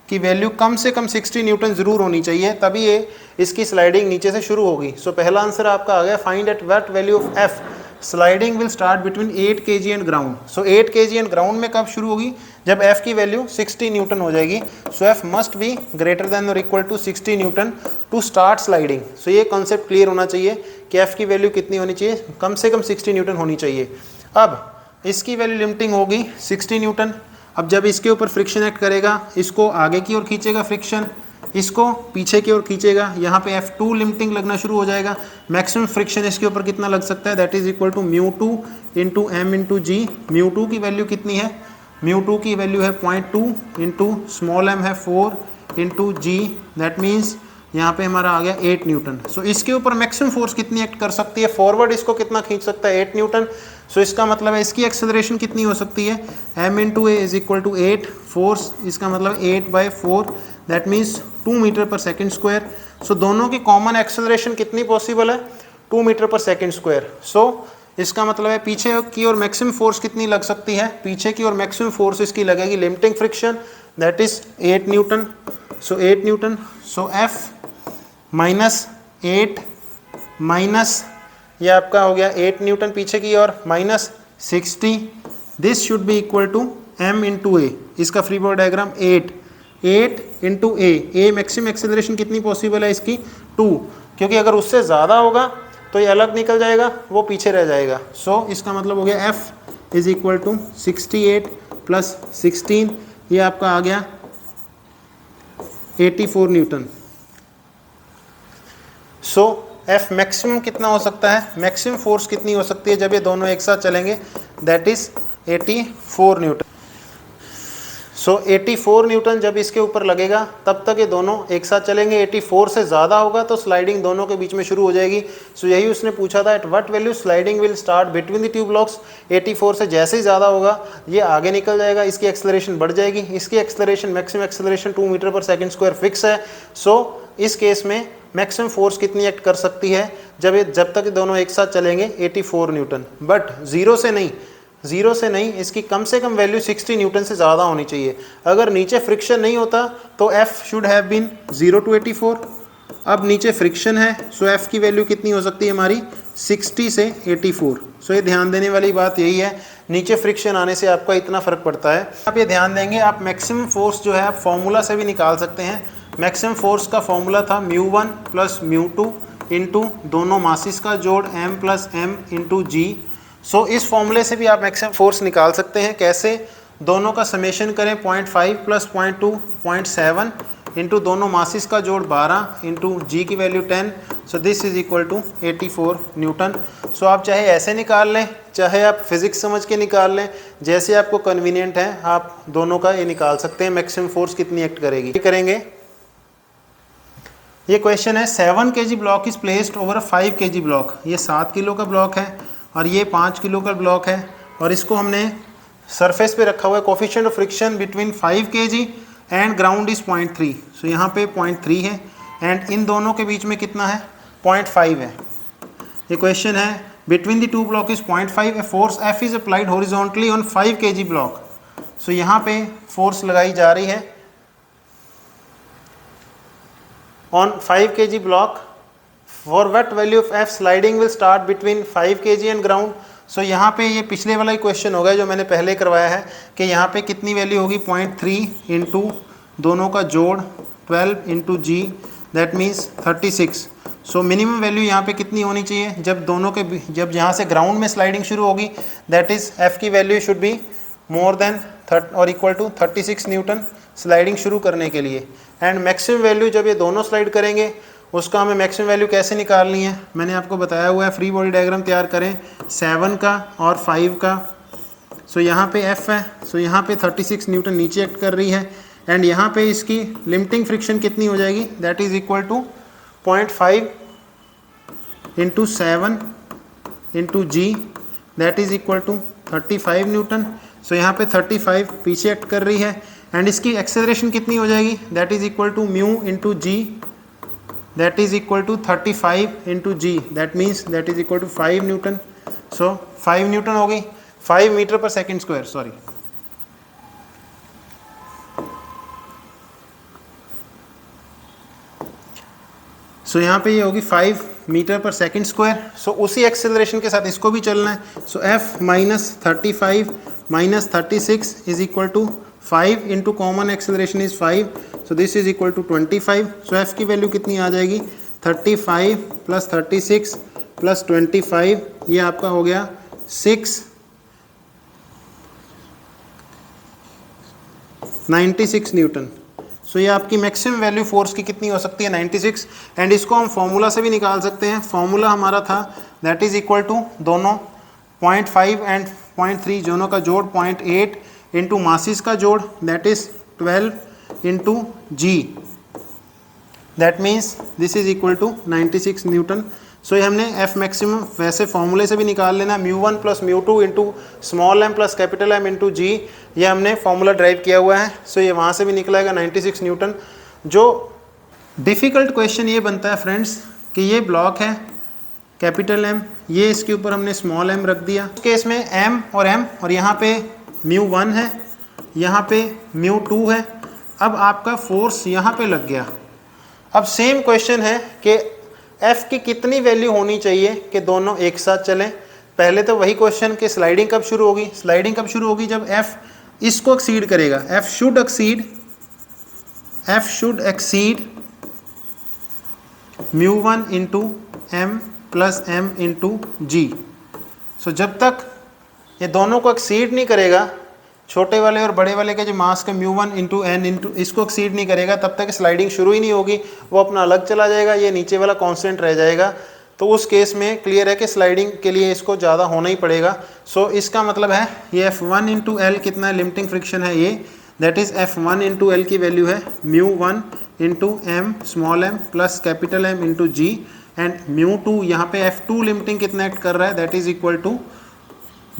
की वैल्यू कम से कम 60 न्यूटन ज़रूर होनी चाहिए, तभी ये इसकी स्लाइडिंग नीचे से शुरू होगी। सो पहला आंसर आपका आ गया, find at what value of F sliding will start between 8 kg and ground. So 8 kg and ground में कब शुरू होगी, जब f की वैल्यू 60 न्यूटन हो जाएगी। So f must be greater than और equal to 60 newton to start sliding. So ये कॉन्सेप्ट क्लियर होना चाहिए कि f की वैल्यू कितनी होनी चाहिए, कम से कम 60 न्यूटन होनी चाहिए। अब इसकी वैल्यू लिमिटिंग होगी 60 न्यूटन। अब जब इसके ऊपर फ्रिक्शन एक्ट करेगा, इसको आगे की ओर खींचेगा फ्रिक्शन, इसको पीछे की ओर खींचेगा, यहाँ पे F2 लिमिटिंग लगना शुरू हो जाएगा। मैक्सिमम फ्रिक्शन इसके ऊपर कितना लग सकता है, that is equal to mu two into M into G. Mu two की वैल्यू कितनी है, म्यू टू की वैल्यू है 0.2 इंटू स्मॉल एम है 4 इंटू जी, दैट मीन्स यहाँ पे हमारा आ गया 8 न्यूटन। सो इसके ऊपर मैक्सिमम फोर्स कितनी एक्ट कर सकती है, फॉरवर्ड इसको कितना खींच सकता है, 8 न्यूटन। सो इसका मतलब है इसकी एक्सेलरेशन कितनी हो सकती है, m into A is equal to 8, force इसका मतलब 8/4, that means 2 metre per second square. So दोनों की कॉमन एक्सेलरेशन कितनी पॉसिबल है, 2 मीटर पर सेकेंड स्क्वायर। सो इसका मतलब है पीछे की ओर मैक्सिमम फोर्स कितनी लग सकती है, पीछे की ओर मैक्सिमम फोर्स इसकी लगेगी limiting friction, that is 8 newton. So 8 newton, so F minus 8 minus ये आपका हो गया 8 न्यूटन पीछे की ओर minus 60, this should be equal to m into A. इसका free body diagram 8 into A maximum acceleration कितनी पॉसिबल है इसकी, 2, क्योंकि अगर उससे ज़्यादा होगा तो ये अलग निकल जाएगा, वो पीछे रह जाएगा। सो इसका मतलब हो गया F is equal to 68 plus 16, ये आपका आ गया 84 न्यूटन। सो F मैक्सिमम कितना हो सकता है, मैक्सिमम फोर्स कितनी हो सकती है जब ये दोनों एक साथ चलेंगे, that is 84 newton. So 84 Newton जब इसके ऊपर लगेगा तब तक ये दोनों एक साथ चलेंगे। 84 से ज़्यादा होगा तो स्लाइडिंग दोनों के बीच में शुरू हो जाएगी। सो यही उसने पूछा था, at what value sliding will start between the two blocks. 84 से जैसे ही ज़्यादा होगा ये आगे निकल जाएगा, इसकी एक्सेलरेशन बढ़ जाएगी। इसकी acceleration maximum acceleration 2 metre per second square fix है। सो इस केस में मैक्सिमम फोर्स कितनी एक्ट कर सकती है जब तक ये दोनों एक साथ चलेंगे, 84 न्यूटन। बट जीरो से नहीं, इसकी कम से कम वैल्यू 60 न्यूटन से ज़्यादा होनी चाहिए। अगर नीचे फ्रिक्शन नहीं होता तो F should have been 0 to 84। अब नीचे फ्रिक्शन है, सो F की वैल्यू कितनी हो सकती है हमारी, 60 से 84। सो ये ध्यान देने वाली बात यही है, नीचे फ्रिक्शन आने से आपका इतना फ़र्क पड़ता है। आप ये ध्यान देंगे, आप मैक्सिमम फोर्स जो है आप फॉर्मूला से भी निकाल सकते हैं। मैक्सिमम फोर्स का फॉर्मूला था μ1 प्लस μ2 इंटू दोनों मासिस का जोड़ m plus m into G. सो इस फॉर्मूले से भी आप मैक्सिमम फोर्स निकाल सकते हैं। कैसे? दोनों का समेशन करें 0.5 प्लस 0.2 0.7 इंटू दोनों मासिस का जोड़ 12 इंटू जी की value 10। So this is equal to 84 newton. So आप चाहे ऐसे निकाल लें, चाहे आप फिजिक्स समझ के निकाल लें, जैसे आपको कन्वीनियंट है आप दोनों का ये निकाल सकते हैं मैक्सिमम फोर्स कितनी एक्ट करेगी। करेंगे ये क्वेश्चन है 7 kg block is placed over a 5 kg block. ये 7 किलो का ब्लॉक है और ये 5 किलो का ब्लॉक है और इसको हमने सरफेस पे रखा हुआ है। Coefficient of friction between 5 kg and ground is 0.3। सो यहाँ पे 0.3 है एंड इन दोनों के बीच में कितना है? 0.5 है। ये क्वेश्चन है between the two block is 0.5 a force F is applied horizontally on 5 kg block. So यहाँ पे फोर्स लगाई जा रही है on 5 kg block. For what value of f sliding will start between 5 kg and ground? सो यहाँ पे ये पिछले वाला ही क्वेश्चन होगा जो मैंने पहले करवाया है कि यहाँ पे कितनी वैल्यू होगी? 0.3 इंटू दोनों का जोड़ 12 into G, that means 36। So minimum value यहाँ पे कितनी होनी चाहिए? जब यहाँ से ग्राउंड में स्लाइडिंग शुरू होगी, दैट इज़ एफ की value should be more then और इक्वल टू 36 न्यूटन स्लाइडिंग शुरू करने के लिए। एंड मैक्सिमम वैल्यू जब ये दोनों स्लाइड करेंगे उसका हमें मैक्सिमम वैल्यू कैसे निकालनी है मैंने आपको बताया हुआ है। फ्री बॉडी डायग्राम तैयार करें 7 का और 5 का। सो यहाँ पे F है, सो यहाँ पे 36 न्यूटन नीचे एक्ट कर रही है एंड यहाँ पे इसकी लिमिटिंग फ्रिक्शन कितनी हो जाएगी? That is equal to 0.5 into 7 into G, that is equal to 35 newton. So यहाँ पे 35 पीछे एक्ट कर रही है एंड इसकी एक्सेलरेशन कितनी हो जाएगी? That is equal to mu into G, that is equal to 35 into G, that means that is equal to 5 newton. So 5 newton हो गई, 5 metre per second square, sorry. सो यहाँ पे ये होगी 5 मीटर पर सेकेंड स्क्वायर। सो उसी acceleration के साथ इसको भी चलना है। So f minus 35 minus 36 is equal to 5 into common acceleration is 5, so this is equal to 25। So f की वैल्यू कितनी आ जाएगी? 35 प्लस 36 प्लस 25, ये आपका हो गया 96 न्यूटन। सो ये आपकी मैक्सिमम वैल्यू फोर्स की कितनी हो सकती है? 96। एंड इसको हम फॉर्मूला से भी निकाल सकते हैं। फॉर्मूला हमारा था दैट इज़ इक्वल टू दोनों 0.5 एंड 0.3 दोनों का जोड़ 0.8 इंटू मासिस का जोड़, that is 12 into G, that means this is equal to 96 newton. So ये हमने एफ मैक्सिमम वैसे फॉर्मूले से भी निकाल लेना, μ1 plus μ2 into small m plus capital M into G, ये हमने फॉर्मूला ड्राइव किया हुआ है। सो ये वहाँ से भी निकलेगा 96 न्यूटन। जो डिफ़िकल्ट क्वेश्चन ये बनता है फ्रेंड्स कि ये ब्लॉक है कैपिटल M, ये इसके ऊपर हमने स्मॉल m रख दिया। इस केस में m और यहाँ पे μ1 है, यहाँ पे μ2 है। अब आपका फोर्स यहाँ पे लग गया। अब सेम क्वेश्चन है कि f की कितनी वैल्यू होनी चाहिए कि दोनों एक साथ चलें। पहले तो वही क्वेश्चन कि स्लाइडिंग कब शुरू होगी? स्लाइडिंग कब शुरू होगी? जब f इसको एक्सीड करेगा। f should exceed μ1 into m plus m into G. So जब तक ये दोनों को एक्सीड नहीं करेगा, छोटे वाले और बड़े वाले के जो मास का μ1 इंटू n इंटू इसको एक्सीड नहीं करेगा, तब तक स्लाइडिंग शुरू ही नहीं होगी। वो अपना अलग चला जाएगा, ये नीचे वाला कांस्टेंट रह जाएगा। तो उस केस में क्लियर है कि स्लाइडिंग के लिए इसको ज़्यादा होना ही पड़ेगा। सो इसका मतलब है ये F1 इंटू एल कितना है? लिमिटिंग फ्रिक्शन है ये, that is F1 into L की वैल्यू है μ1 into m small m plus capital M into G, and μ2 यहाँ पे F2 लिमिटिंग कितना एक्ट कर रहा है? That is equal to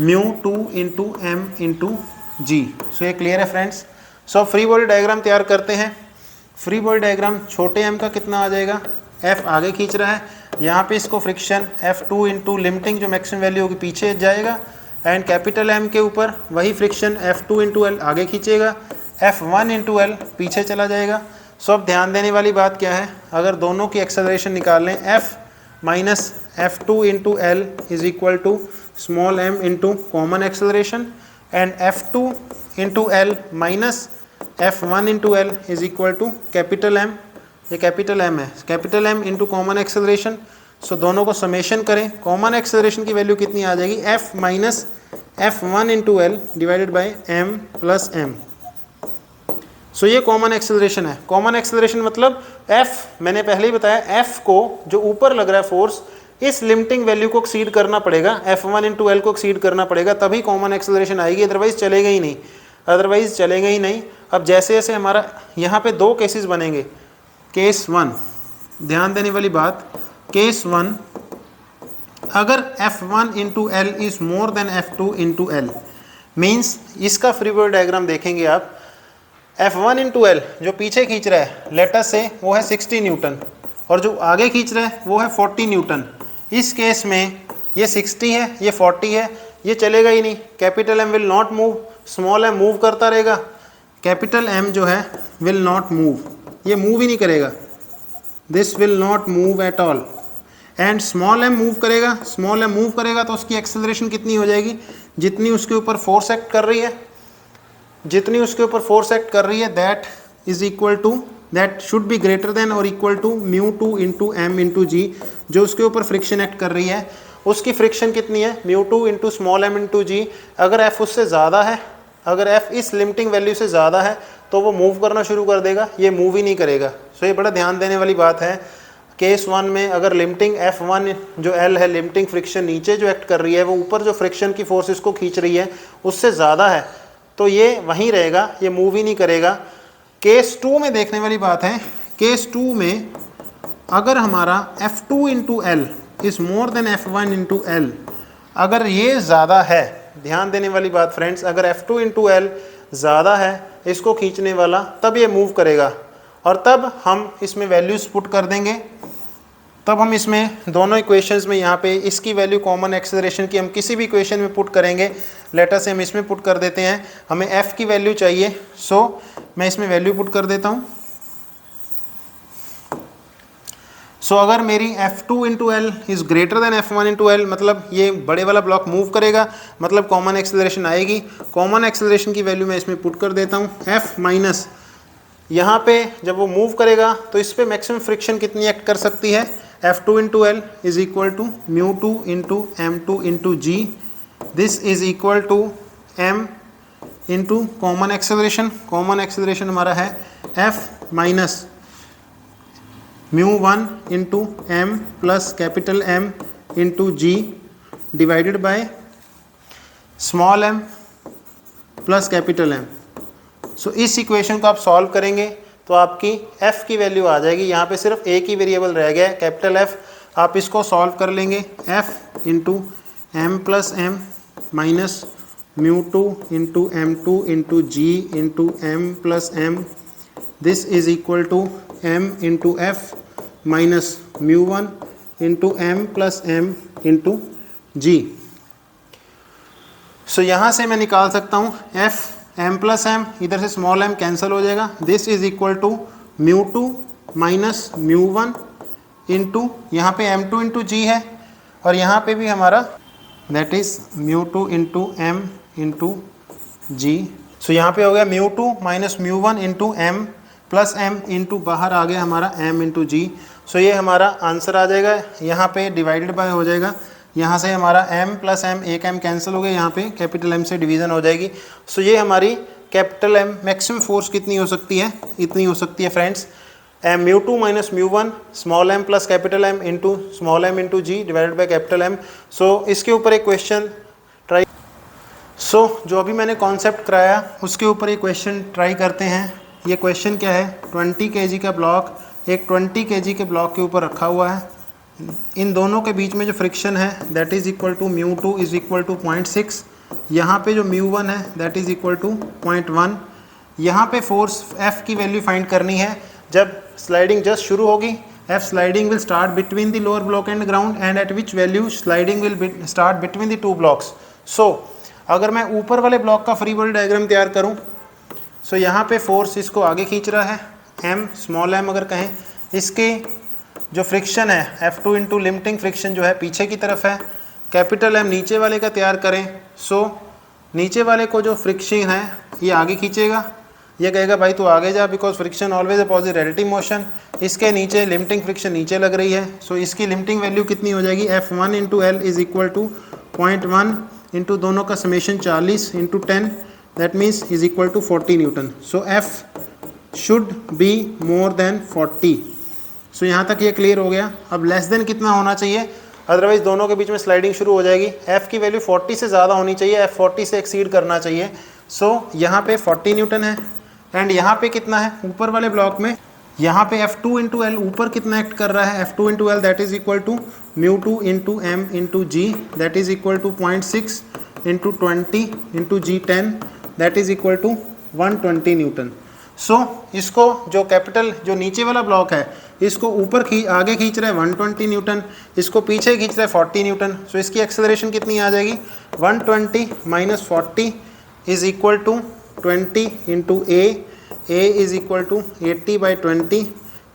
μ2 into m into G. So ये क्लियर है friends. So free body diagram तैयार करते हैं। फ्री बॉडी डायग्राम छोटे m का कितना आ जाएगा? f आगे खींच रहा है, यहाँ पे इसको फ्रिक्शन F2 इंटू लिमिटिंग जो मैक्सिमम वैल्यू होगी पीछे जाएगा, एंड कैपिटल M के ऊपर वही फ्रिक्शन F2 इंटू एल आगे खींचेगा, F1 इंटू एल पीछे चला जाएगा। सो अब ध्यान देने वाली बात क्या है? अगर दोनों की एक्सेलरेशन निकाल लें, F minus F2 into L is equal to small m into common acceleration, and F2 into L minus F1 into L is equal to capital M ये कैपिटल एम है, capital M into common acceleration. So दोनों को summation करें, common acceleration की value कितनी आ जाएगी, F minus F1 into L divided by M plus M. So ये कॉमन एक्सेलरेशन है। कॉमन एक्सेलरेशन मतलब F, मैंने पहले ही बताया F को जो ऊपर लग रहा है फोर्स, इस लिमिटिंग वैल्यू को एक्सीड करना पड़ेगा, F1 इंटू एल को एक्सीड करना पड़ेगा, तभी कॉमन एक्सेलरेशन आएगी, अदरवाइज चलेगा ही नहीं, अदरवाइज चलेगा ही नहीं। अब जैसे जैसे हमारा यहाँ पे दो केसेस बनेंगे, केस 1, ध्यान देने वाली बात, केस 1, अगर F1 into L is more than F2 into L, means इसका फ्री बॉडी डायग्राम देखेंगे आप, F1 इंटू एल जो पीछे खींच रहा है लेटस से वो है 60 न्यूटन और जो आगे खींच रहा है वो है 40 न्यूटन। इस केस में ये 60 है, ये 40 है, ये चलेगा ही नहीं, capital M will not move, small M move करता रहेगा, कैपिटल एम जो है विल नॉट मूव, ये मूव ही नहीं करेगा, this will not move at all, and small M move करेगा, स्मॉल एम मूव करेगा तो उसकी एक्सेलरेशन कितनी हो जाएगी, जितनी उसके ऊपर फोर्स एक्ट कर रही है, जितनी उसके ऊपर फोर्स एक्ट कर रही है, that is equal to, that should be greater than और equal to mu two into M into G, जो उसके ऊपर फ्रिक्शन एक्ट कर रही है उसकी फ्रिक्शन कितनी है, mu two into small M into G. अगर एफ उससे ज़्यादा है, अगर एफ इस लिमिटिंग वैल्यू से ज़्यादा है तो वो मूव करना शुरू कर देगा, ये मूव ही नहीं करेगा। सो ये बड़ा ध्यान देने वाली बात है। केस 1 में अगर लिमिटिंग F1 जो L है, लिमिटिंग फ्रिक्शन नीचे जो एक्ट कर रही है वो ऊपर जो फ्रिक्शन की फोर्स इसको खींच रही है उससे ज़्यादा है, तो ये वहीं रहेगा, ये मूव ही नहीं करेगा। केस 2 में देखने वाली बात है, केस 2 में अगर हमारा F2 into L is more than F1 into L, अगर ये ज़्यादा है, ध्यान देने वाली बात फ्रेंड्स, अगर F2 इंटू एल ज़्यादा है इसको खींचने वाला, तब ये मूव करेगा और तब हम इसमें वैल्यूज़ पुट कर देंगे, तब हम इसमें दोनों इक्वेशंस में यहाँ पे इसकी वैल्यू कॉमन एक्सेलरेशन की हम किसी भी इक्वेशन में पुट करेंगे। लेटर से हम इसमें पुट कर देते हैं, हमें F की वैल्यू चाहिए, सो मैं इसमें वैल्यू पुट कर देता हूँ। सो अगर मेरी F2 into L is greater than F1 into L, मतलब ये बड़े वाला ब्लॉक मूव करेगा, मतलब कॉमन एक्सेलरेशन आएगी। कॉमन एक्सेलरेशन की वैल्यू मैं इसमें पुट कर देता हूँ, F माइनस, यहाँ पे जब वो मूव करेगा तो इस पर मैक्सिमम फ्रिक्शन कितनी एक्ट कर सकती है, F2 into L is equal to mu two into M2 into G, this is equal to M into common acceleration, common acceleration हमारा है F minus mu 1 into M plus capital M into G divided by small m plus capital M। So इस equation को आप solve करेंगे तो आपकी f की value आ जाएगी, यहाँ पे सिर्फ एक ही वेरिएबल रह गया है कैपिटल F, आप इसको सॉल्व कर लेंगे, f into M plus M minus mu two into M2 into G into M plus M, this is equal to m into F minus mu 1 into M plus M into G. So यहाँ से मैं निकाल सकता हूँ f m plus M, इधर से small m cancel हो जाएगा, this is equal to mu two minus mu 1 into यहाँ पे M2 इंटू जी है और यहाँ पे भी हमारा that is mu two into M into G. So यहाँ पे हो गया mu two minus mu 1 into M plus M into बाहर आ गया हमारा m इंटू जी। सो ये हमारा आंसर आ जाएगा, यहाँ पे डिवाइडेड बाय हो जाएगा, यहाँ से हमारा m प्लस m, एक m कैंसिल हो गया, यहाँ पे कैपिटल M से डिवीज़न हो जाएगी। सो ये हमारी कैपिटल M मैक्सिमम फोर्स कितनी हो सकती है, इतनी हो सकती है friends, mu two minus mu 1 small m plus capital M into small m into G divided by capital M। So इसके ऊपर एक क्वेश्चन ट्राई, सो जो अभी मैंने कॉन्सेप्ट कराया उसके ऊपर एक क्वेश्चन ट्राई करते हैं। ये क्वेश्चन क्या है, 20 kg का ब्लॉक एक 20 kg के ब्लॉक के ऊपर रखा हुआ है, इन दोनों के बीच में जो फ्रिक्शन है that is equal to mu two is equal to 0.6, यहाँ पे जो म्यू 1 है दैट इज़ इक्वल टू 0.1। यहाँ पे फोर्स F की वैल्यू फाइंड करनी है, जब स्लाइडिंग जस्ट शुरू होगी F sliding will start between the lower block and ground and at which value sliding will start between the two blocks. So अगर मैं ऊपर वाले ब्लॉक का फ्री बॉडी डायग्राम तैयार करूँ, सो यहाँ पे फोर्स इसको आगे खींच रहा है, m स्मॉल m अगर कहें, इसके जो फ्रिक्शन है F2 इंटू लिमिटिंग फ्रिक्शन जो है पीछे की तरफ है, कैपिटल M नीचे वाले का तैयार करें। सो नीचे वाले को जो फ्रिक्शन है ये आगे खींचेगा, ये कहेगा भाई तू आगे जा, because friction always opposite relative motion, इसके नीचे लिमिटिंग फ्रिक्शन नीचे लग रही है, सो इसकी लिमिटिंग वैल्यू कितनी हो जाएगी, F1 into L is equal to 0.1 into दोनों का summation 40 into 10 that means is equal to 40 newton. So F should be more than 40। So यहाँ तक ये क्लियर हो गया। अब लेस देन कितना होना चाहिए, अदरवाइज दोनों के बीच में स्लाइडिंग शुरू हो जाएगी। F की वैल्यू 40 से ज़्यादा होनी चाहिए, F 40 से एक्सीड करना चाहिए। सो यहाँ पे 40 न्यूटन है एंड यहाँ पे कितना है ऊपर वाले ब्लॉक में, यहाँ पे F2 इंटू एल ऊपर कितना एक्ट कर रहा है, F2 into L that is equal to μ2 into M into G that is equal to 0.6 into 20 into G10 that is equal to 120 newton. So इसको जो कैपिटल जो नीचे वाला ब्लॉक है इसको ऊपर आगे खींच रहा है 120 न्यूटन, इसको पीछे खींच रहा है 40 न्यूटन। सो इसकी एक्सेलरेशन कितनी आ जाएगी, 120 minus 40 is equal to 20 into A is equal to 80/20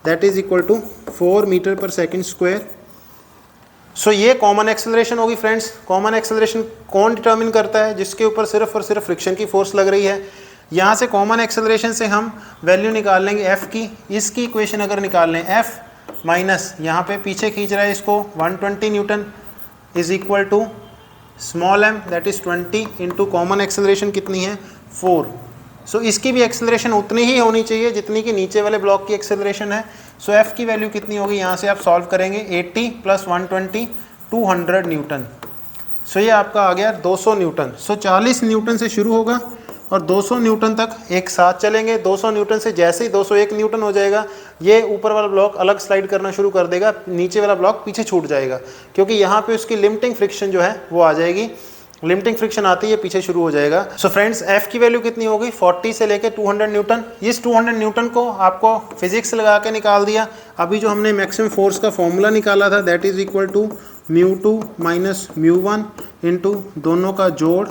that is equal to 4 metre per second square. So ये कॉमन एक्सेलरेशन होगी फ्रेंड्स। कॉमन एक्सेलरेशन कौन डिटर्मिन करता है, जिसके ऊपर सिर्फ और सिर्फ फ्रिक्शन की फोर्स लग रही है। यहाँ से कॉमन एक्सेलरेशन से हम वैल्यू निकाल लेंगे एफ़ की। इसकी इक्वेशन अगर निकाल लें एफ़ माइनस यहाँ पे पीछे खींच रहा है इसको 120 newton is equal to small M that is 20 into common acceleration कितनी है 4। सो इसकी भी एक्सेलरेशन उतनी ही होनी चाहिए जितनी कि नीचे वाले ब्लॉक की एक्सेलरेशन है। सो एफ़ की वैल्यू कितनी होगी, यहाँ से आप सॉल्व करेंगे 80 + 120 200 न्यूटन। सो ये आपका आ गया 200 न्यूटन। सो 40 न्यूटन से शुरू होगा और 200 न्यूटन तक एक साथ चलेंगे। 200 न्यूटन से जैसे ही 201 न्यूटन हो जाएगा ये ऊपर वाला ब्लॉक अलग स्लाइड करना शुरू कर देगा, नीचे वाला ब्लॉक पीछे छूट जाएगा, क्योंकि यहाँ पे उसकी लिमिटिंग फ्रिक्शन जो है वो आ जाएगी। लिमिटिंग फ्रिक्शन आती है पीछे शुरू हो जाएगा। सो फ्रेंड्स एफ की वैल्यू कितनी होगी 40 से लेके 200 न्यूटन। इस 200 न्यूटन को आपको फिजिक्स लगा के निकाल दिया। अभी जो हमने मैक्सिमम फोर्स का फॉर्मूला निकाला था that is equal to μ2 minus μ1 into दोनों का जोड़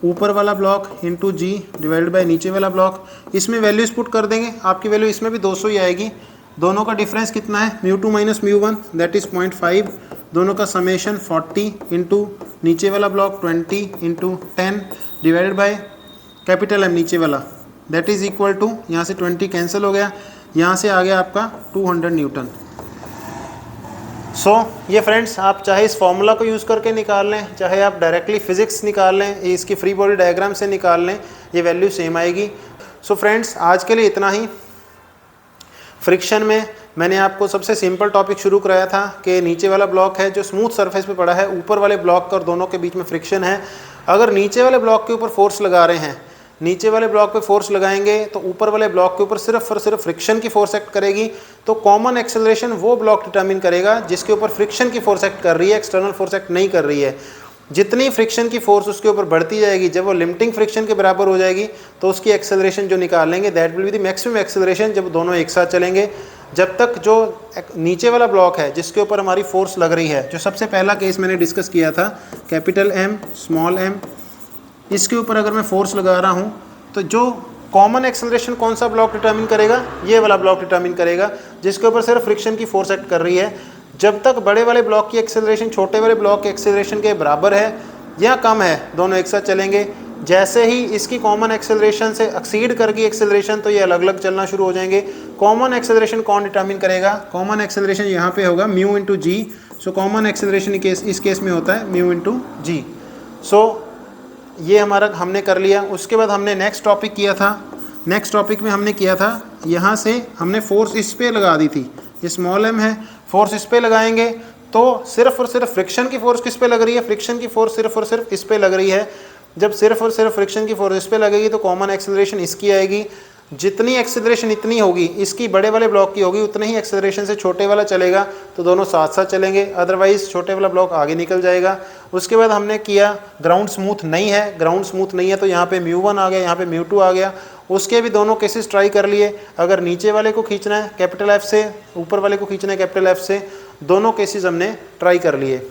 ऊपर वाला block into G divided by नीचे वाला ब्लॉक। इसमें वैल्यूज पुट कर देंगे, आपकी वैल्यू इसमें भी 200 ही आएगी। दोनों का डिफरेंस कितना है μ2 माइनस μ1 दैट इज़ 0.5। दोनों का समेशन 40 इंटू नीचे वाला block 20 into 10 divided by capital M नीचे वाला दैट इज़ इक्वल टू, यहाँ से 20 कैंसिल हो गया, यहाँ से आ गया आपका 200 न्यूटन। सो ये फ्रेंड्स आप चाहे इस फॉर्मूला को यूज़ करके निकाल लें, चाहे आप डायरेक्टली फिजिक्स निकाल लें, इसकी फ्री बॉडी डायग्राम से निकाल लें, ये वैल्यू सेम आएगी। सो फ्रेंड्स आज के लिए इतना ही। फ्रिक्शन में मैंने आपको सबसे सिंपल टॉपिक शुरू कराया था कि नीचे वाला ब्लॉक है जो स्मूथ सरफेस पे पड़ा है, ऊपर वाले ब्लॉक और दोनों के बीच में फ्रिक्शन है। अगर नीचे वाले ब्लॉक के ऊपर फोर्स लगा रहे हैं, नीचे वाले ब्लॉक पे फोर्स लगाएंगे तो ऊपर वाले ब्लॉक के ऊपर सिर्फ और सिर्फ फ्रिक्शन की फोर्स एक्ट करेगी। तो कॉमन एक्सेलरेशन वो ब्लॉक डिटरमिन करेगा जिसके ऊपर फ्रिक्शन की फोर्स एक्ट कर रही है, एक्सटर्नल फोर्स एक्ट नहीं कर रही है। जितनी फ्रिक्शन की फोर्स उसके ऊपर बढ़ती जाएगी, जब वो लिमिटिंग फ्रिक्शन के बराबर हो जाएगी तो उसकी एक्सेलरेशन जो निकाल लेंगे that will be the maximum acceleration जब दोनों एक साथ चलेंगे। जब तक जो नीचे वाला ब्लॉक है जिसके ऊपर हमारी फोर्स लग रही है, जो सबसे पहला केस मैंने डिस्कस किया था कैपिटल एम स्मॉल एम, इसके ऊपर अगर मैं फोर्स लगा रहा हूँ तो जो कॉमन एक्सेलरेशन कौन सा ब्लॉक डिटरमिन करेगा, ये वाला ब्लॉक डिटरमिन करेगा जिसके ऊपर सिर्फ फ्रिक्शन की फोर्स एक्ट कर रही है। जब तक बड़े वाले ब्लॉक की एक्सेलरेशन छोटे वाले ब्लॉक के एक्सेलरेशन के बराबर है या कम है, दोनों एक साथ चलेंगे। जैसे ही इसकी कॉमन एक्सेलरेशन से एक्सीड करके एक्सेलरेशन, तो ये अलग अलग चलना शुरू हो जाएंगे। कॉमन एक्सेलरेशन कौन डिटरमिन करेगा, कॉमन एक्सेलरेशन यहाँ पे होगा mu into G. So common acceleration इस केस में होता है म्यू इंटू जी। सो ये हमारा हमने कर लिया। उसके बाद हमने नेक्स्ट टॉपिक किया था। नेक्स्ट टॉपिक में हमने किया था यहाँ से हमने फोर्स इस पे लगा दी थी, ये स्मॉल एम है, फोर्स इस पे लगाएंगे तो सिर्फ और सिर्फ फ्रिक्शन की फोर्स किस पे लग रही है, फ्रिक्शन की फोर्स सिर्फ और सिर्फ इस पे लग रही है। जब सिर्फ और सिर्फ फ्रिक्शन की फोर्स इस पे लगेगी तो कॉमन एक्सेलरेशन इसकी आएगी। जितनी एक्सेलरेशन इतनी होगी इसकी बड़े वाले ब्लॉक की होगी, उतनी ही एक्सेलरेशन से छोटे वाला चलेगा, तो दोनों साथ साथ चलेंगे, अदरवाइज छोटे वाला ब्लॉक आगे निकल जाएगा। उसके बाद हमने किया ग्राउंड स्मूथ नहीं है, ग्राउंड स्मूथ नहीं है तो यहाँ पे μ1 आ गया, यहाँ पे μ2 आ गया। उसके भी दोनों केसेस ट्राई कर लिए। अगर नीचे वाले को खींचना है कैपिटल एफ से, ऊपर वाले को खींचना है कैपिटल एफ से, दोनों केसेस हमने ट्राई कर लिए।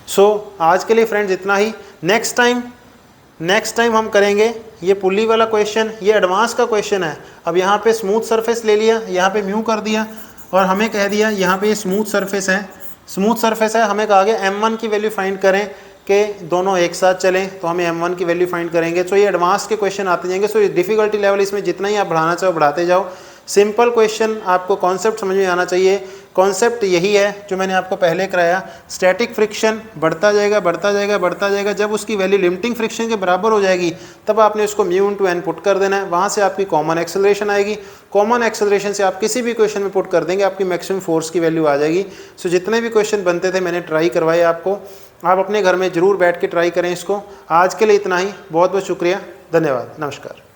सो आज के लिए फ्रेंड्स इतना ही। नेक्स्ट टाइम हम करेंगे ये पुली वाला क्वेश्चन, ये एडवांस का क्वेश्चन है। अब यहाँ पे स्मूथ सरफेस ले लिया, यहाँ पे म्यू कर दिया और हमें कह दिया यहाँ पे स्मूथ सरफेस है, स्मूथ सरफेस है, हमें कहा गया m1 की वैल्यू फाइंड करें कि दोनों एक साथ चलें, तो हमें m1 की वैल्यू फाइंड करेंगे। तो ये एडवांस के क्वेश्चन आते जाएंगे। सो डिफ़िकल्टी लेवल इसमें जितना ही आप बढ़ाना चाहो बढ़ाते जाओ। सिंपल क्वेश्चन, आपको कॉन्सेप्ट समझ में आना चाहिए। कॉन्सेप्ट यही है जो मैंने आपको पहले कराया, स्टैटिक फ्रिक्शन बढ़ता जाएगा बढ़ता जाएगा बढ़ता जाएगा, जब उसकी वैल्यू लिमिटिंग फ्रिक्शन के बराबर हो जाएगी तब आपने उसको म्यू इनटू एन पुट कर देना है, वहाँ से आपकी कॉमन एक्सेलरेशन आएगी। कॉमन एक्सेलरेशन से आप किसी भी क्वेश्चन में पुट कर देंगे, आपकी मैक्सिमम फोर्स की वैल्यू आ जाएगी। सो जितने भी क्वेश्चन बनते थे मैंने ट्राई करवाए आपको, आप अपने घर में ज़रूर बैठ के ट्राई करें इसको। आज के लिए इतना ही, बहुत बहुत शुक्रिया, धन्यवाद, नमस्कार।